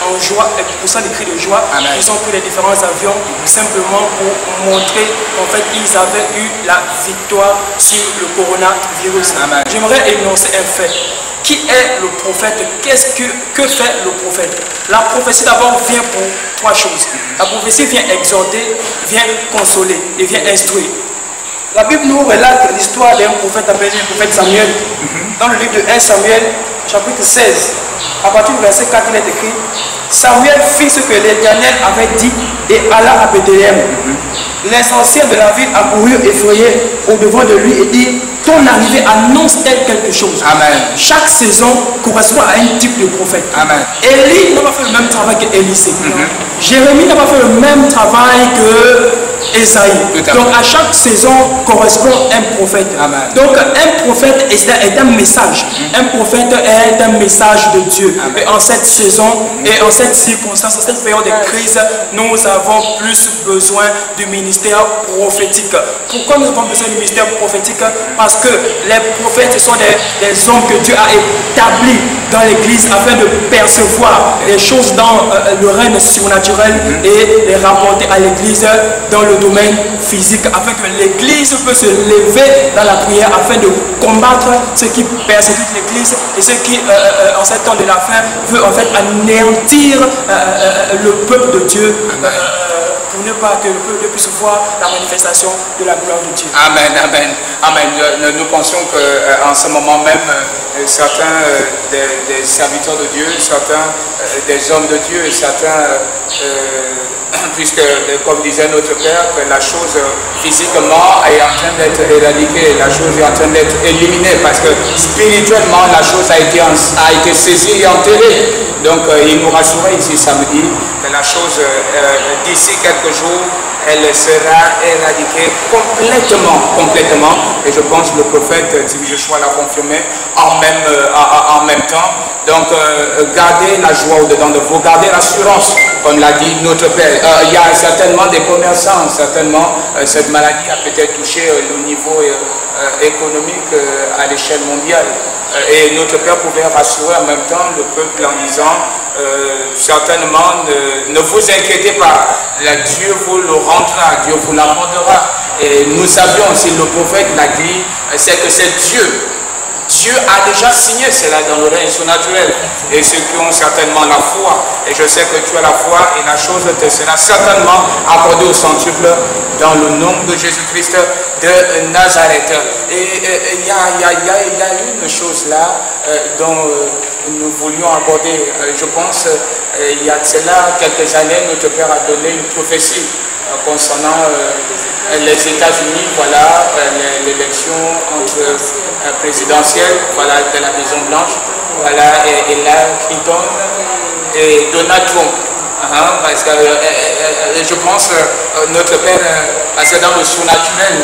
en joie, poussant des cris de joie. Amen. Ils ont pris les différents avions simplement pour montrer qu'en fait ils avaient eu la victoire sur le coronavirus. J'aimerais énoncer un fait. Qui est le prophète? Que fait le prophète? La prophétie d'abord vient pour 3 choses. La prophétie vient exhorter, vient consoler et vient instruire. La Bible nous relate l'histoire d'un prophète appelé le prophète Samuel. Dans le livre de 1 Samuel, chapitre 16, à partir du verset 4, il est écrit: Samuel fit ce que l'Éternel avait dit et alla à Bethléem. Les anciens de la ville accoururent effrayés au-devant de lui et dirent: ton arrivée annonce-t-elle quelque chose? Amen. Chaque saison correspond à un type de prophète. Amen. Élie n'a pas fait le même travail qu'Élisée. Jérémie n'a pas fait le même travail que Esaïe. Donc à chaque saison correspond un prophète. Amen. Donc un prophète est un message. Un prophète est un message de Dieu. Amen. Et en cette saison et en cette circonstance, en cette période de crise, nous avons plus besoin du ministère prophétique. Pourquoi nous avons besoin du ministère prophétique? Parce que les prophètes sont des hommes que Dieu a établis dans l'église afin de percevoir les choses dans le règne surnaturel et les rapporter à l'église dans le domaine physique, afin que l'église puisse se lever dans la prière afin de combattre ceux qui persécutent l'église et ceux qui en ce temps de la fin veulent en fait anéantir le peuple de Dieu, pour ne pas que le peuple puisse voir la manifestation de la gloire de Dieu. Amen, amen, amen. Nous pensons qu'en ce moment même, certains des serviteurs de Dieu, certains des hommes de Dieu, certains, puisque, comme disait notre Père, que la chose physiquement est en train d'être éradiquée, la chose est en train d'être éliminée, parce que spirituellement, la chose a été saisie et enterrée. Donc, il nous rassurait ici samedi que la chose, d'ici quelques jours, elle sera éradiquée complètement. Et je pense que le prophète Tibie Joshua l'a confirmé en même temps. Donc, gardez la joie au-dedans de vous, gardez l'assurance, comme l'a dit notre Père. Il y a certainement des commerçants, certainement cette maladie a peut-être touché le niveau économique à l'échelle mondiale. Et notre Père pouvait rassurer en même temps le peuple en disant certainement ne vous inquiétez pas, Dieu vous le rendra, Dieu vous l'apportera. Et nous savions, si le prophète l'a dit, c'est que c'est Dieu Dieu a déjà signé cela dans le règne surnaturel. Et ceux qui ont certainement la foi, et je sais que tu as la foi, et la chose te sera certainement accordée au centuple dans le nom de Jésus-Christ de Nazareth. Et il y a une chose là dont nous voulions aborder. Je pense il y a de cela quelques années, notre Père a donné une prophétie concernant les États-Unis, voilà, l'élection entre présidentielle, voilà, de la Maison Blanche, voilà, et Hillary Clinton et Donald Trump. Parce que je pense notre Père, parce que dans le surnaturel,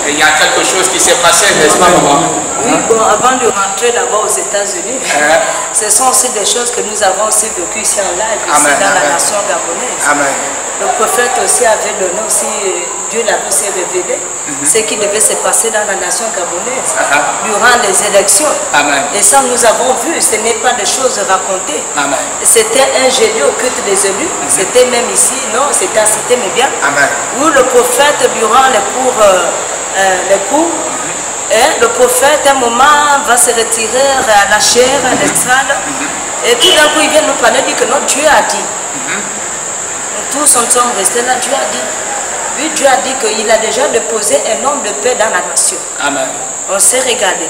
il y a quelque chose qui s'est passé, n'est-ce pas, maman? Oui, bon, avant de rentrer d'abord aux États-Unis, ce sont aussi des choses que nous avons aussi vécues ici en live, ici dans la nation gabonaise. Amen. Le prophète aussi avait donné aussi, Dieu l'avait aussi révélé, ce qui devait se passer dans la nation gabonaise durant les élections. Amen. Et ça nous avons vu, ce n'est pas des choses racontées. C'était un génie au culte des élus, c'était même ici, non, c'était à Cité Média, où le prophète durant les cours, le prophète à un moment va se retirer à la chair, à l'estrade, et tout d'un coup il vient nous parler, dit que notre Dieu a dit. Tous sommes restés là, Dieu a dit. Oui, Dieu a dit qu'il a déjà déposé un homme de paix dans la nation. Amen. On s'est regardé.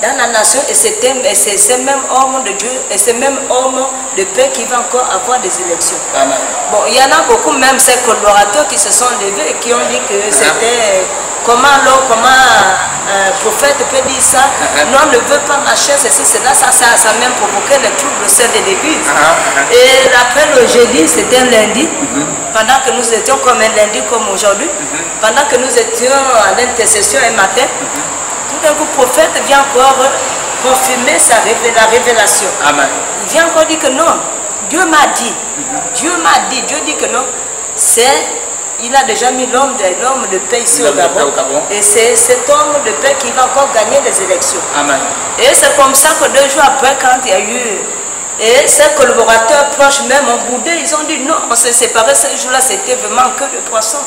Dans la nation, et c'est ce même homme de Dieu, et ce même homme de paix qui va encore avoir des élections. Amen. Bon, il y en a beaucoup, même ces collaborateurs qui se sont levés et qui ont dit que c'était... Comment un prophète peut dire ça? Non, on ne veut pas marcher, ceci, cela, ça a même provoqué les troubles au sein de l'église. Et après le jeudi, c'était un lundi, pendant que nous étions comme un lundi comme aujourd'hui, pendant que nous étions à l'intercession un matin, tout d'un coup, le prophète vient encore confirmer la révélation. Amen. Il vient encore dire que non, Dieu m'a dit, Dieu dit que non, il a déjà mis l'homme de paix ici au Gabon. Et c'est cet homme de paix qui va encore gagner les élections. Amen. Et c'est comme ça que 2 jours après, quand il y a eu... Et ces collaborateurs proches même ont boudé, ils ont dit non, on s'est séparés ce jour-là, c'était vraiment que de poisson.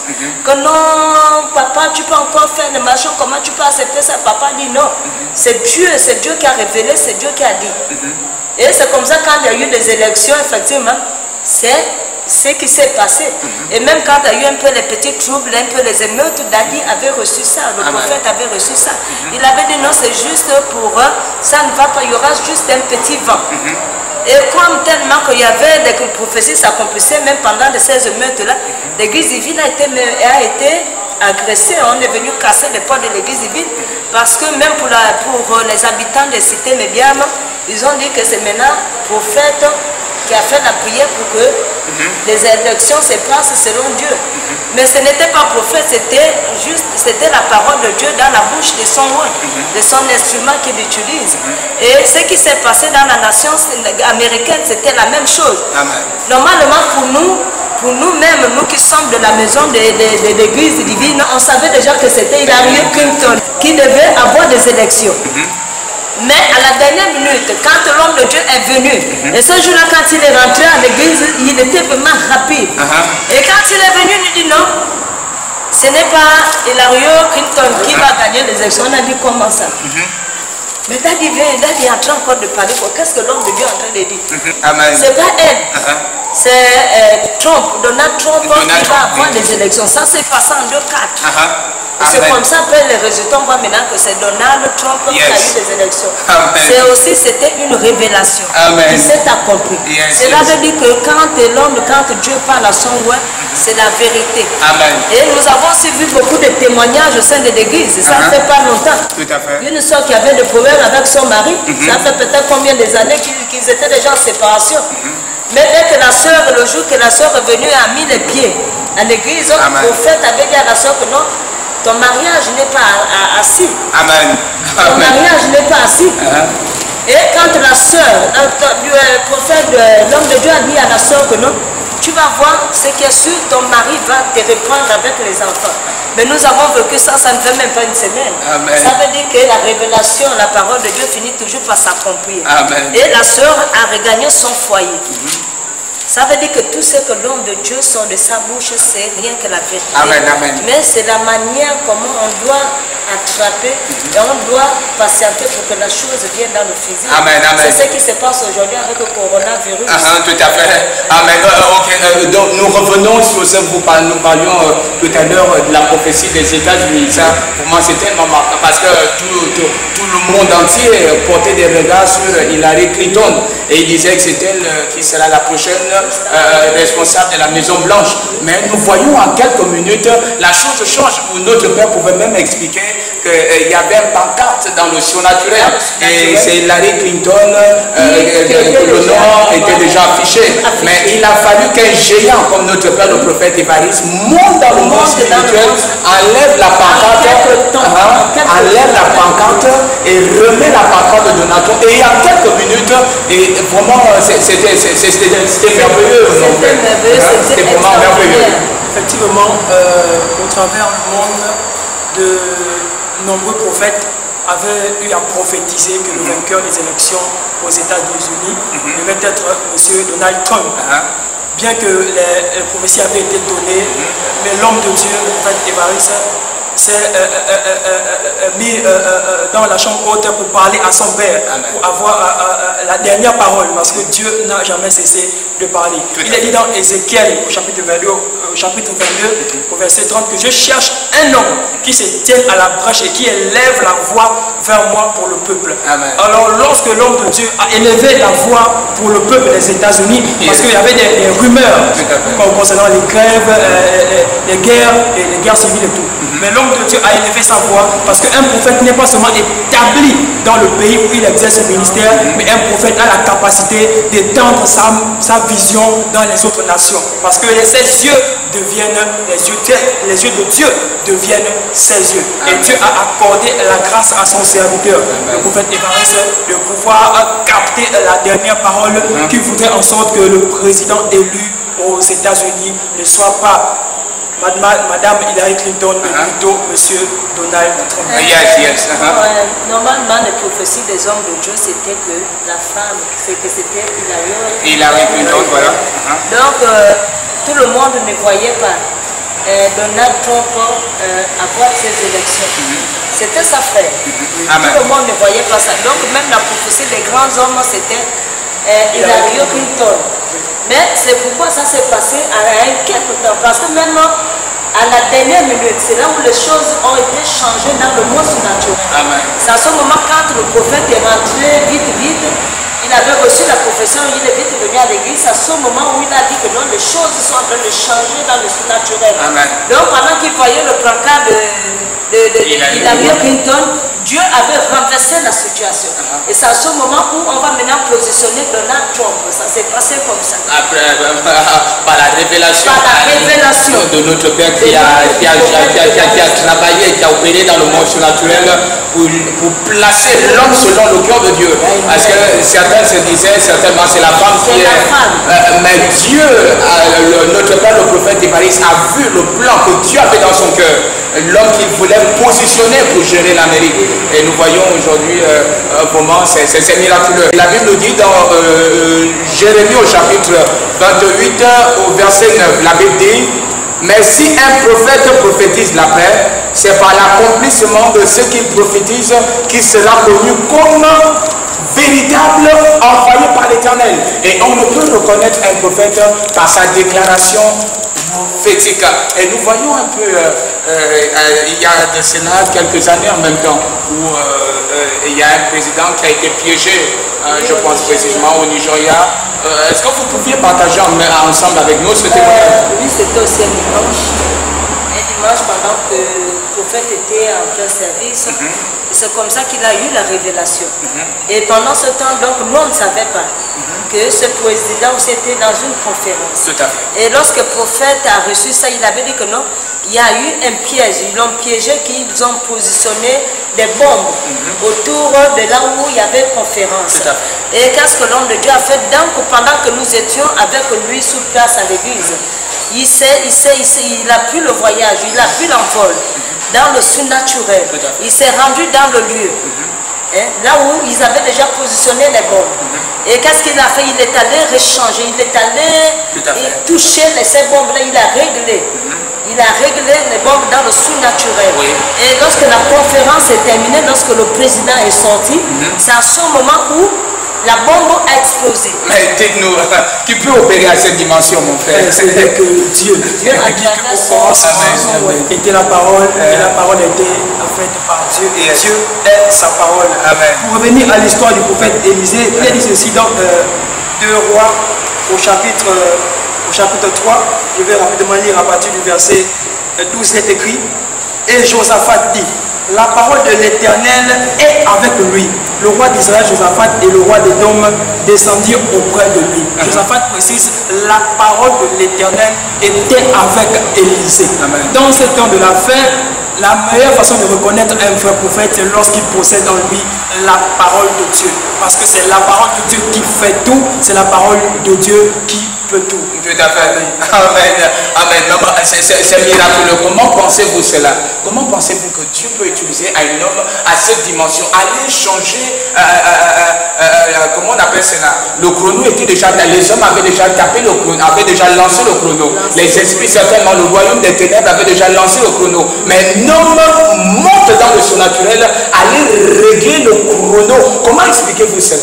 Que non, papa, tu peux encore faire le machin, comment tu peux accepter ça? Papa dit non, c'est Dieu qui a révélé, c'est Dieu qui a dit. Et c'est comme ça quand il y a eu des élections, effectivement, c'est ce qui s'est passé. Et même quand il y a eu un peu les petits troubles, un peu les émeutes, Dadi avait reçu ça, le prophète avait reçu ça. Il avait dit non, c'est juste pour eux, ça ne va pas, il y aura juste un petit vent. Et comme tellement qu'il y avait des prophéties s'accomplissaient, même pendant ces émeutes-là, l'église divine a été agressée. On est venu casser les portes de l'église divine parce que même pour les habitants des cités médianes, ils ont dit que c'est maintenant le prophète qui a fait la prière pour que les élections se passent selon Dieu. Mais ce n'était pas prophète, c'était la parole de Dieu dans la bouche de son roi, de son instrument qu'il utilise. Et ce qui s'est passé dans la nation américaine, c'était la même chose. Amen. Normalement, pour nous-mêmes, nous qui sommes de la maison de l'église divine, on savait déjà que c'était Hillary Clinton qui devait avoir des élections. Mais à la dernière minute, quand l'homme de Dieu est venu, et ce jour-là, quand il est rentré à l'église, il était vraiment rapide. Et quand il est venu, il dit non, ce n'est pas Hillary Clinton qui va gagner les élections. On a dit comment ça? Mais Daddy est en train encore de parler. Qu'est-ce que l'homme de Dieu est en train de dire? C'est pas elle. C'est Trump, Donald Trump qui va avoir des élections. Ça s'est passé en 2-4. C'est comme ça que les résultats, on voit maintenant que c'est Donald Trump qui a eu les élections. C'était une révélation qui s'est accomplie. Cela veut dire que quand Dieu parle à son roi, c'est la vérité. Et nous avons aussi vu beaucoup de témoignages au sein de l'église. Ça ne fait pas longtemps. Tout à fait. Une soeur qui avait des problèmes avec son mari, ça fait peut-être combien des années qu'ils étaient déjà en séparation. Mais dès que la soeur, le jour que la soeur est venue, a mis les pieds à l'église, le prophète avait dit à la soeur que non, ton mariage n'est pas assis. Amen. Ton mariage n'est pas assis. Et quand la soeur, le prophète, l'homme de Dieu a dit à la soeur que non, tu vas voir ce qui est sûr, ton mari va te reprendre avec les enfants. Mais nous avons vécu ça, ça ne fait même pas une semaine. Amen. Ça veut dire que la révélation, la parole de Dieu finit toujours par s'accomplir. Et la soeur a regagné son foyer. Ça veut dire que tout ce que l'homme de Dieu sort de sa bouche, c'est rien que la vérité. Amen, amen. Mais c'est la manière comment on doit attraper et on doit patienter pour que la chose vienne dans le physique. Amen, amen. C'est ce qui se passe aujourd'hui avec le coronavirus. Tout à fait. Amen. Donc nous revenons sur ce que nous parlions tout à l'heure de la prophétie des États-Unis. Ça, pour moi, c'est tellement marquant parce que tout le monde entier portait des regards sur Hillary Clinton et il disait que c'est elle qui sera la prochaine responsable de la Maison Blanche. Mais nous voyons en quelques minutes, la chose change. Notre père pouvait même expliquer qu'il y avait une pancarte dans le surnaturel et c'est Hillary Clinton que le nom était déjà affiché. Mais il a fallu qu'un géant comme notre père le prophète Évariste monte dans le monde spirituel, enlève la pancarte, et remet la pancarte de Donald Trump. Et en quelques minutes, et vraiment c'était merveilleux. C'était vraiment merveilleux. Effectivement, au travers du monde, de nombreux prophètes avaient eu à prophétiser que le vainqueur des élections aux États-Unis devait être M. Donald Trump. Bien que les prophéties avaient été données, mais l'homme de Dieu, le prophète Évariste, s'est mis dans la chambre haute pour parler à son père, pour avoir la dernière parole, parce que Dieu n'a jamais cessé de parler. Il est dit dans Ézéchiel, au chapitre 22, au verset 30, que je cherche un homme qui se tienne à la brèche et qui élève la voix vers moi pour le peuple. Amen. Alors lorsque l'homme de Dieu a élevé la voix pour le peuple des États-Unis, parce qu'il y avait des rumeurs concernant les grèves, les guerres civiles et tout. Mais l'homme de Dieu a élevé sa voix parce qu'un prophète n'est pas seulement établi dans le pays où il exerce ce ministère, mais un prophète a la capacité d'étendre sa vision dans les autres nations. Parce que ses yeux deviennent les yeux de Dieu deviennent ses yeux. Et Dieu a accordé la grâce à son serviteur, le prophète Évariste, de pouvoir capter la dernière parole qui voudrait en sorte que le président élu aux États-Unis ne soit pas Madame Hillary Clinton, mais plutôt Monsieur Donald Trump. Normalement, les prophéties des hommes de Dieu, c'était que la femme, c'était Hillary Clinton, voilà. Donc, tout le monde ne voyait pas Donald Trump avoir ces élections. C'était sa frère. Tout le monde ne voyait pas ça. Donc, même la prophétie des grands hommes, c'était Hillary Clinton. Mais c'est pourquoi ça s'est passé à quelque temps. Parce que même à la dernière minute, c'est là où les choses ont été changées dans le monde surnaturel. C'est à ce moment, quand le prophète est rentré vite, il avait reçu la profession, il est vite venu à l'église. C'est à ce moment où il a dit que non, les choses sont en train de changer dans le surnaturel. Donc pendant qu'il voyait le placard de Hillary Clinton, Dieu avait renversé la situation. Et c'est à ce moment où on va maintenant positionner Donald Trump. Ça s'est passé comme ça. Après, par la révélation, de notre Père qui a travaillé, qui a opéré dans le monde surnaturel pour placer l'homme selon le cœur de Dieu. Parce que certains se disaient, certainement c'est la femme qui est... mais Dieu, notre Père, le prophète Évariste, a vu le plan que Dieu avait dans son cœur. L'homme qu'il voulait positionner pour gérer l'Amérique. Et nous voyons aujourd'hui comment c'est miraculeux. La Bible nous dit dans Jérémie au chapitre 28 au verset 9, la Bible dit: mais si un prophète prophétise la paix, c'est par l'accomplissement de ce qu'il prophétise qu'il sera connu comme véritable, envoyé par l'Éternel. Et on ne peut reconnaître un prophète par sa déclaration prophétique. Et nous voyons un peu, il y a de cela quelques années en même temps, où il y a un président qui a été piégé, je pense précisément au Nigeria. Est-ce que vous pouviez partager ensemble avec nous ce témoignage? Oui, c'était aussi un dimanche. Un dimanche pendant que le prophète était en plein service. C'est comme ça qu'il a eu la révélation. Et pendant ce temps, donc, nous on ne savait pas que ce président était dans une conférence. Tout à fait. Et lorsque le prophète a reçu ça, il avait dit que non, il y a eu un piège. Ils l'ont piégé, qu'ils ont positionné des bombes autour de là où il y avait conférence. Et qu'est-ce que l'homme de Dieu a fait? Donc, pendant que nous étions avec lui sur place à l'église, il a pris le voyage, il a pris l'envol dans le surnaturel. Il s'est rendu dans le lieu. là où ils avaient déjà positionné les bombes. Et qu'est-ce qu'il a fait? Il est allé rechanger, il est allé toucher ces bombes-là, il a réglé. Il a réglé les bombes dans le sous-naturel. Oui. Et lorsque la conférence est terminée, lorsque le président est sorti, c'est à ce moment où la bombe a explosé. Mais dites-nous, qui peut opérer à cette dimension, mon frère? C'est que Dieu a dit qu'au commencement était la parole, et la parole était faite par Dieu, et Dieu est sa parole. Amen. Pour revenir à l'histoire du prophète Élisée, il a dit ceci dans 2 Rois au chapitre 3, je vais rapidement lire à partir du verset 12, c'est écrit, et Josaphat dit, la parole de l'Éternel est avec lui. Le roi d'Israël, Josaphat, et le roi d'Édom descendirent auprès de lui. Josaphat précise, la parole de l'Éternel était avec Élisée. Dans ce temps de l'affaire, la meilleure façon de reconnaître un vrai prophète, c'est lorsqu'il possède en lui la parole de Dieu. Parce que c'est la parole de Dieu qui fait tout, c'est la parole de Dieu qui peut tout. Tout à fait. Amen. Amen. C'est miraculeux. Comment pensez-vous cela? Comment pensez-vous que Dieu peut utiliser un homme à cette dimension? Aller changer, comment on appelle cela? Le chrono était déjà, les hommes avaient déjà tapé le chrono, avaient déjà lancé le chrono. Les esprits, certainement, le royaume des ténèbres avait déjà lancé le chrono. Mais un homme monte dans le surnaturel, aller régler le chrono. Comment expliquez-vous cela?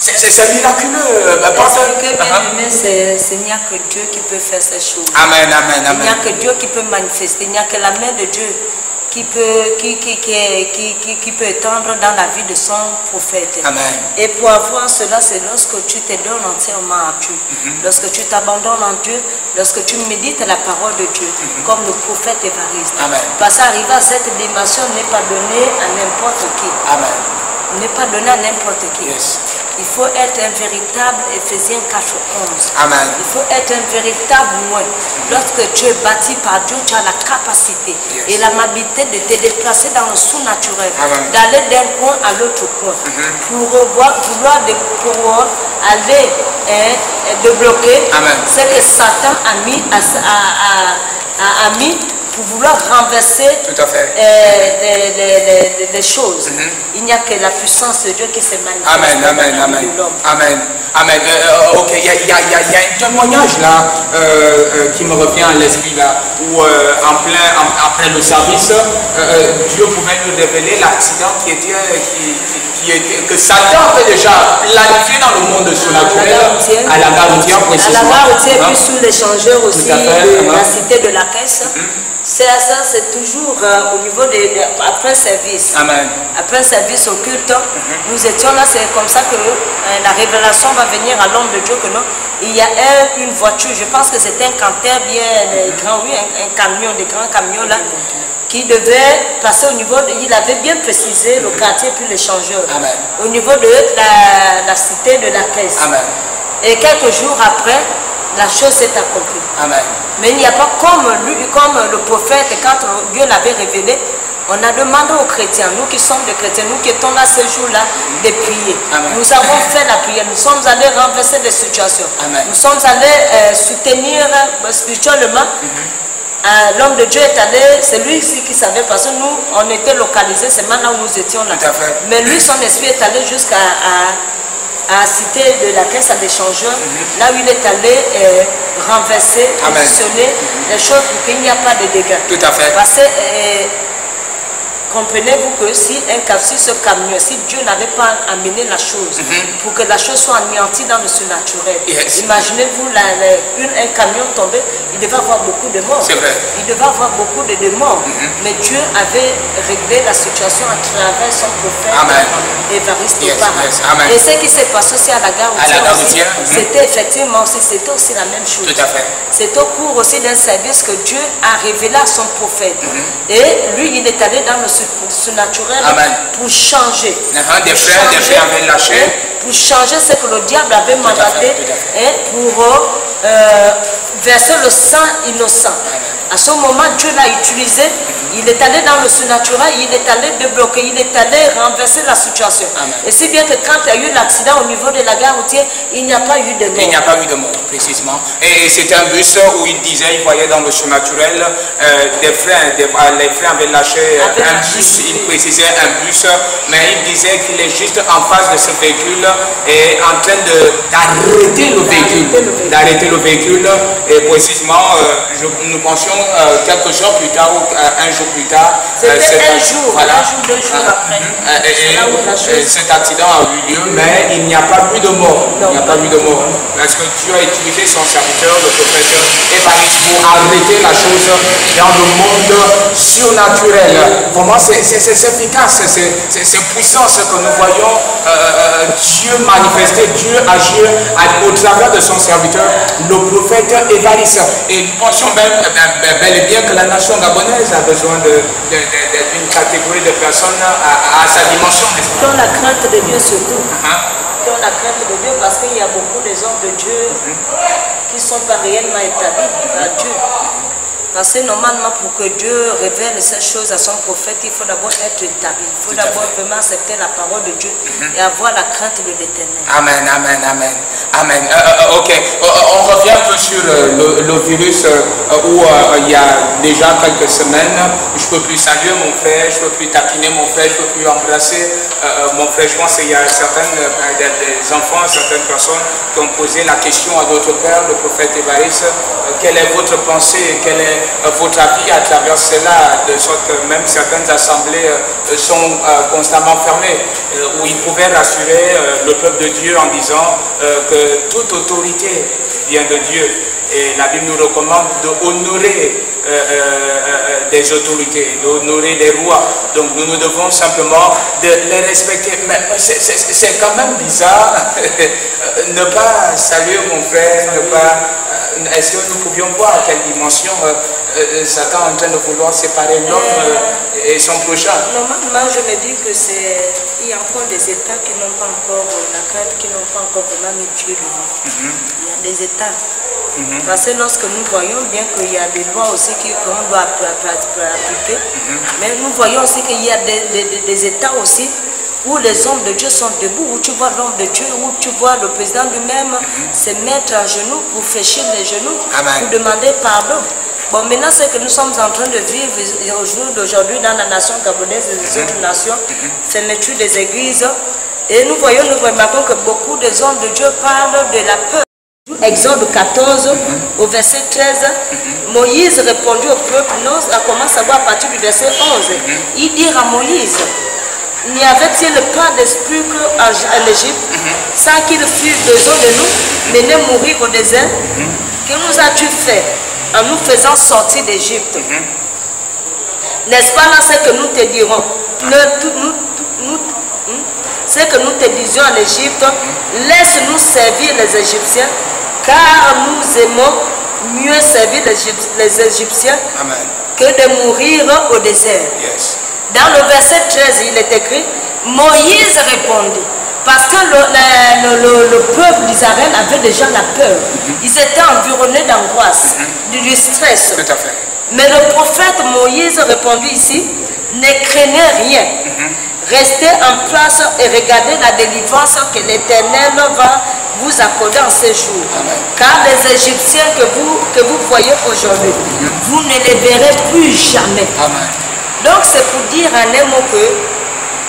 C'est miraculeux. Parce que bien aimé, il n'y a que Dieu qui peut faire ces choses. Amen, amen, amen. Il n'y a que Dieu qui peut manifester. Il n'y a que la main de Dieu qui peut étendre dans la vie de son prophète. Amen. Et pour avoir cela, c'est lorsque tu te donnes entièrement à Dieu. Lorsque tu t'abandonnes en Dieu, lorsque tu médites la parole de Dieu, comme le prophète Évariste. Amen. Parce qu'arriver à cette dimension n'est pas donné à n'importe qui. Amen. N'est pas donné à n'importe qui. Yes. Il faut être un véritable Éphésiens 4:11. Amen. Il faut être un véritable moine. Lorsque tu es bâti par Dieu, tu as la capacité et l'amabilité de te déplacer dans le sous-naturel, d'aller d'un point à l'autre point, pour aller débloquer ce que Satan a mis pour vouloir renverser les choses. Il n'y a que la puissance de Dieu qui se manifeste. Amen, amen, amen. Amen. Amen. Ok, il y a un témoignage là qui me revient à l'esprit là, où après le service, Dieu pouvait nous révéler l'accident que Satan avait déjà planifié dans le monde surnaturel, à la gare routière précisément. À la gare routière, puis sous l'échangeur aussi, la cité de la Caisse. C'est toujours au niveau après service. Amen. Après service au culte, nous étions là, c'est comme ça que la révélation va venir à l'homme de Dieu que non, il y a une voiture, je pense que c'était un canter bien grand, oui, un camion, des grands camions là, qui devait passer au niveau, il avait bien précisé le quartier puis l'échangeur, au niveau de la cité de la Caisse. Amen. Et quelques jours après, la chose s'est accomplie. Amen. Mais il n'y a pas comme le prophète, quand Dieu l'avait révélé, on a demandé aux chrétiens, nous qui sommes des chrétiens, nous qui étions là ce jour-là, de prier. Amen. Nous avons fait la prière, nous sommes allés renverser des situations. Amen. Nous sommes allés soutenir spirituellement. L'homme de Dieu est allé, c'est lui ici qui savait, parce que nous, on était localisés, c'est maintenant où nous étions là. Mais lui, son esprit est allé jusqu'à la cité de la Caisse à l'échangeur, là où il est allé renverser, positionner les choses pour qu'il n'y a pas de dégâts. Tout à fait. Parce que comprenez-vous que si ce camion, si Dieu n'avait pas amené la chose, pour que la chose soit anéantie dans le surnaturel, imaginez-vous un camion tombé, il devait avoir beaucoup de morts. C'est vrai. Il devait avoir beaucoup de morts. Mais Dieu avait réglé la situation à travers son prophète Évariste. Et ce qui s'est passé aussi à la gare routière, c'était effectivement aussi, c'était aussi la même chose. Tout à fait. C'est au cours aussi d'un service que Dieu a révélé à son prophète. Et lui, il est allé dans le surnaturel pour changer. Des frères avaient lâché. Pour changer ce que le diable avait mandaté pour verser le sang innocent. À ce moment, Dieu l'a utilisé. Il est allé dans le surnaturel, il est allé débloquer, il est allé renverser la situation. Amen. Et si bien que quand il y a eu l'accident au niveau de la gare routière, il n'y a pas eu de mort. Il n'y a pas eu de mort, précisément. Et c'était un bus où il disait, il voyait dans le surnaturel des freins, les freins avaient lâché un bus, il précisait un bus, mais il disait qu'il est juste en face de ce véhicule et en train d'arrêter le véhicule. D'arrêter le véhicule. Et précisément, nous pensions quelques jours plus tard, un jour plus tard. C'était un jour, voilà. 2 jours après. Cet accident a eu lieu, mais il n'y a pas eu de mort. Il n'y a pas eu de mort. Parce que Dieu a utilisé son serviteur, le prophète Évariste, pour arrêter la chose dans le monde surnaturel. Vraiment, c'est efficace, c'est puissant ce que nous voyons Dieu manifester, Dieu agir au travers de son serviteur, le prophète Évariste. Et nous pensons bel et bien que la nation gabonaise a besoin d'une catégorie de personnes à sa dimension. Qui ont la crainte de Dieu surtout. Qui ont la crainte de Dieu parce qu'il y a beaucoup des hommes de Dieu qui ne sont pas réellement établis par Dieu. Parce que normalement, pour que Dieu révèle ces choses à son prophète, il faut d'abord être établi. Il faut d'abord vraiment accepter la parole de Dieu et avoir la crainte de l'Éternel. Amen, amen, amen. Amen. Ok, on revient un peu sur le virus où il y a déjà quelques semaines, je ne peux plus saluer mon frère, je ne peux plus taquiner mon frère, je ne peux plus embrasser mon frère. Je pense qu'il y a des enfants, certaines personnes qui ont posé la question à notre père, le prophète Évariste, quelle est votre pensée, quelle est votre avis à travers cela, de sorte que même certaines assemblées sont constamment fermées, où ils pouvaient rassurer le peuple de Dieu en disant que toute autorité vient de Dieu. Et la Bible nous recommande d'honorer des autorités, d'honorer les rois. Donc nous devons simplement les respecter. Mais c'est quand même bizarre ne pas saluer mon frère, ne pas... Est-ce que nous pouvions voir à quelle dimension Satan est en train de vouloir séparer l'homme et son prochain? Normalement, je me dis que il y a encore des États qui n'ont pas encore la crainte, qui n'ont pas encore vraiment mis Dieu devant. Il y a des États. Parce que lorsque nous voyons bien qu'il y a des lois aussi qu'on doit appliquer, mais nous voyons aussi qu'il y a des États aussi où les hommes de Dieu sont debout, où tu vois l'homme de Dieu, où tu vois le président lui-même se mettre à genoux pour fléchir les genoux, pour demander pardon. Bon, maintenant, ce que nous sommes en train de vivre au jour d'aujourd'hui dans la nation gabonaise et les autres nations, fermeture des églises, et nous remarquons que beaucoup des hommes de Dieu parlent de la peur. Exode 14, au verset 13, Moïse répondit au peuple, non, on commence à voir à partir du verset 11, il dit à Moïse, n'y avait-il pas d'esprit qu'en Égypte, sans qu'il fût besoin de nous, mener mourir au désert? Que nous as-tu fait en nous faisant sortir d'Égypte? N'est-ce pas là ce que nous te dirons? Ce que nous te disions en Égypte, laisse-nous servir les Égyptiens, car nous aimons mieux servir les Égyptiens que de mourir au désert. Dans le verset 13, il est écrit, Moïse répondit, parce que le peuple d'Israël avait déjà la peur. Ils étaient environnés d'angoisse, du stress. Tout à fait. Mais le prophète Moïse répondit ici, ne craignez rien. Restez en place et regardez la délivrance que l'Éternel va vous accorder en ces jours. Car les Égyptiens que vous voyez aujourd'hui, vous ne les verrez plus jamais. Donc c'est pour dire en un mot que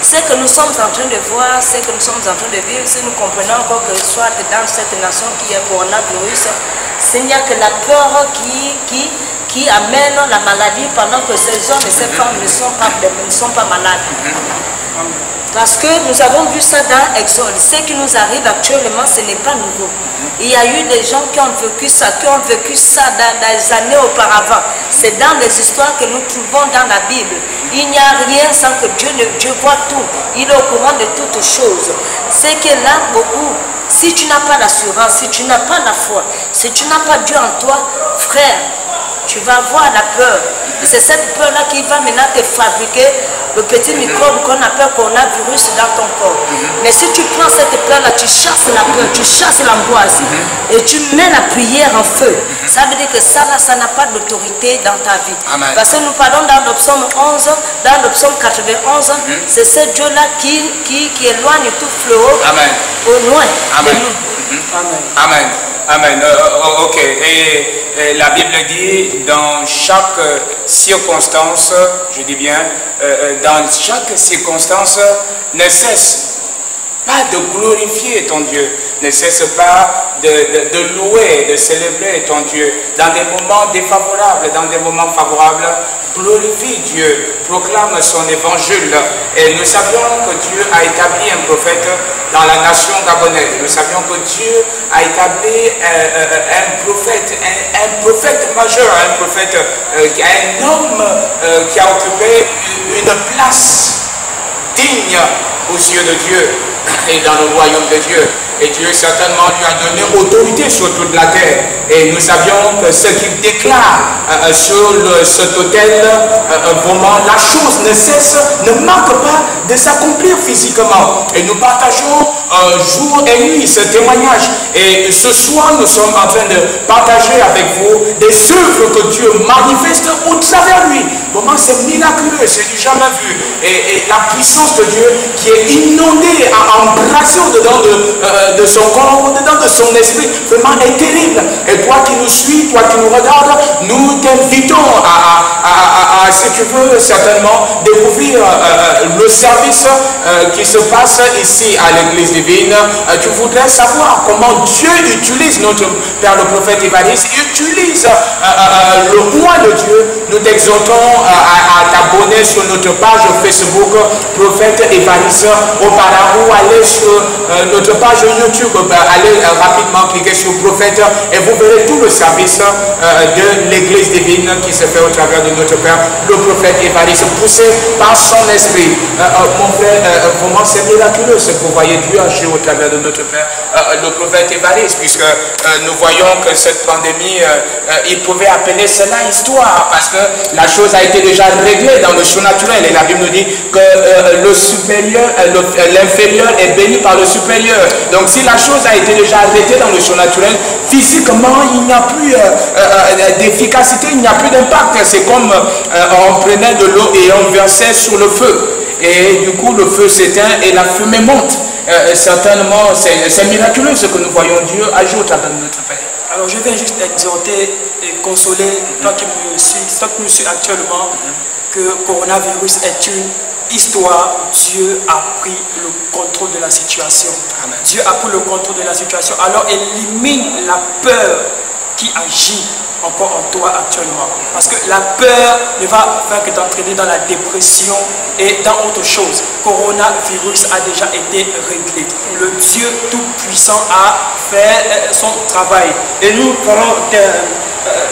ce que nous sommes en train de voir, ce que nous sommes en train de vivre, si nous comprenons encore que soit dans cette nation qui est coronavirus, il n'y a que la peur qui amène la maladie pendant que ces hommes et ces femmes ne sont pas malades. Parce que nous avons vu ça dans Exode. Ce qui nous arrive actuellement, ce n'est pas nouveau. Il y a eu des gens qui ont vécu ça, dans des années auparavant. C'est dans les histoires que nous trouvons dans la Bible. Il n'y a rien sans que Dieu voit tout. Il est au courant de toutes choses. C'est que là, beaucoup, si tu n'as pas l'assurance, si tu n'as pas la foi, si tu n'as pas Dieu en toi, frère, tu vas avoir la peur. C'est cette peur-là qui va maintenant te fabriquer le petit microbe qu'on appelle coronavirus dans ton corps. Mais si tu prends cette peur-là, tu chasses la peur, tu chasses l'angoisse et tu mets la prière en feu. Ça veut dire que ça là, ça n'a pas d'autorité dans ta vie. Amen. Parce que nous parlons dans le psaume 11, dans le psaume 91, c'est ce Dieu-là qui éloigne tout fléau au loin de nous. Amen. Amen. Ok. Et la Bible dit, dans chaque circonstance, je dis bien, dans chaque circonstance, ne cesse pas de glorifier ton Dieu, ne cesse pas de louer, de célébrer ton Dieu. Dans des moments défavorables, dans des moments favorables, glorifie Dieu, proclame son évangile. Et nous savions que Dieu a établi un prophète dans la nation gabonaise. Nous savions que Dieu a établi un prophète majeur, un prophète, un homme qui a occupé une place digne aux yeux de Dieu et dans le royaume de Dieu. Et Dieu certainement lui a donné autorité sur toute la terre. Et nous savions que ce qu'il déclare sur cet autel, vraiment, la chose ne cesse, ne manque pas de s'accomplir physiquement. Et nous partageons jour et nuit ce témoignage. Et ce soir, nous sommes en train de partager avec vous des œuvres que Dieu manifeste au travers lui. Vraiment, c'est miraculeux, c'est du jamais vu. Et la puissance de Dieu qui est inondée, embrassée au-dedans de son corps, au-dedans de son esprit, vraiment est terrible. Et toi qui nous suis, toi qui nous regardes, nous t'invitons à, si tu veux, certainement découvrir le service qui se passe ici à l'église divine. Tu voudrais savoir comment Dieu utilise notre Père le prophète Évariste, utilise le roi de Dieu. Nous t'exhortons à t'abonner sur notre page Facebook prophète Évariste auparavant, ou aller sur notre page YouTube, allez rapidement cliquer sur prophète et vous verrez tout le service de l'église divine qui se fait au travers de notre Père le prophète Évariste, poussé par son esprit. Mon frère, vraiment c'est miraculeux ce que vous voyez Dieu agir au travers de notre Père le prophète Évariste, puisque nous voyons que cette pandémie il pouvait appeler cela histoire, parce que la chose a été déjà réglée dans le surnaturel, et la Bible nous dit que le supérieur, l'inférieur est béni par le supérieur. Donc si la chose a été déjà arrêtée dans le surnaturel, physiquement il n'y a plus d'efficacité, il n'y a plus d'impact. C'est comme on prenait de l'eau et on versait sur le feu, et du coup le feu s'éteint et la fumée monte. Certainement c'est miraculeux ce que nous voyons Dieu agir au travers de notre Père. Alors je viens juste exhorter et consoler toi qui me suis actuellement, que coronavirus est une histoire. Dieu a pris le contrôle de la situation. Amen. Dieu a pris le contrôle de la situation. Alors élimine la peur qui agit encore en toi actuellement. Parce que la peur ne va faire que t'entraîner dans la dépression et dans autre chose. Coronavirus a déjà été réglé. Le Dieu Tout-Puissant a fait son travail. Et nous parlons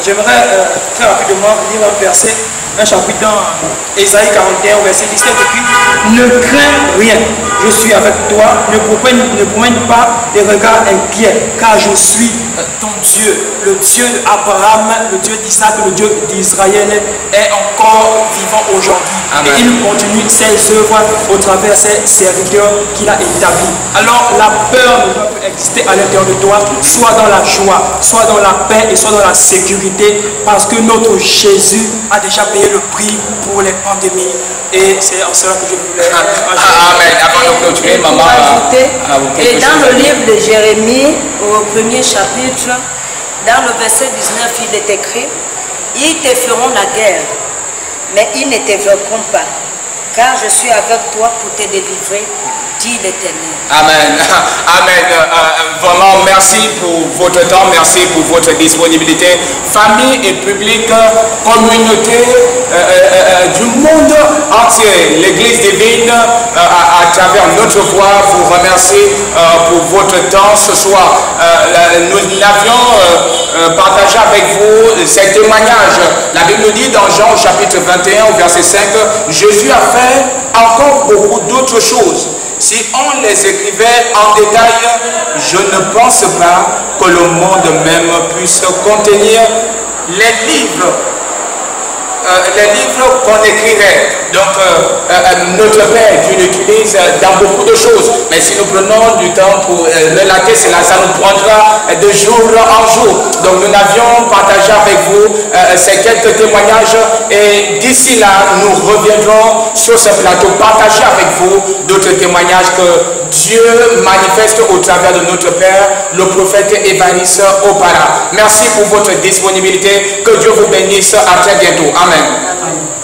j'aimerais très rapidement lire un verset, un chapitre dans Ésaïe 41, verset 17, et puis ne crains rien, je suis avec toi, ne promène pas des regards inquiets, car je suis ton Dieu, le Dieu d'Abraham, le Dieu d'Isaac, le Dieu d'Israël est encore vivant aujourd'hui. Et il continue ses œuvres au travers de ses serviteurs qu'il a établis. Alors la peur ne doit plus exister à l'intérieur de toi, soit dans la joie, soit dans la paix et soit dans la sécurité, parce que notre Jésus a déjà payé le prix pour les pandémies. Et c'est en cela que je voulais Amen. Avant de continuer, maman. Et dans le livre de Jérémie, au premier chapitre, dans le verset 19, il est écrit: ils te feront la guerre, mais ils ne te vaincront pas, car je suis avec toi pour te délivrer, dit l'Éternel. Amen. Amen. Vraiment, merci pour votre temps, merci pour votre disponibilité. Famille et public, communauté du monde entier, l'Église divine, à travers notre voix, vous remercie pour votre temps ce soir. Nous l'avions partagé avec vous ces témoignages. La Bible nous dit dans Jean chapitre 21 au verset 5, Jésus a fait encore beaucoup d'autres choses. Si on les écrivait en détail, je ne pense pas que le monde même puisse contenir les livres les livres qu'on écrirait. Donc, notre Père, Dieu l'utilise dans beaucoup de choses. Mais si nous prenons du temps pour relater cela, ça nous prendra de jour en jour. Donc, nous n'avions partagé avec vous ces quelques témoignages. Et d'ici là, nous reviendrons sur ce plateau, partager avec vous d'autres témoignages que Dieu manifeste au travers de notre Père, le prophète Évariste Opara. Merci pour votre disponibilité. Que Dieu vous bénisse. À très bientôt. Amen.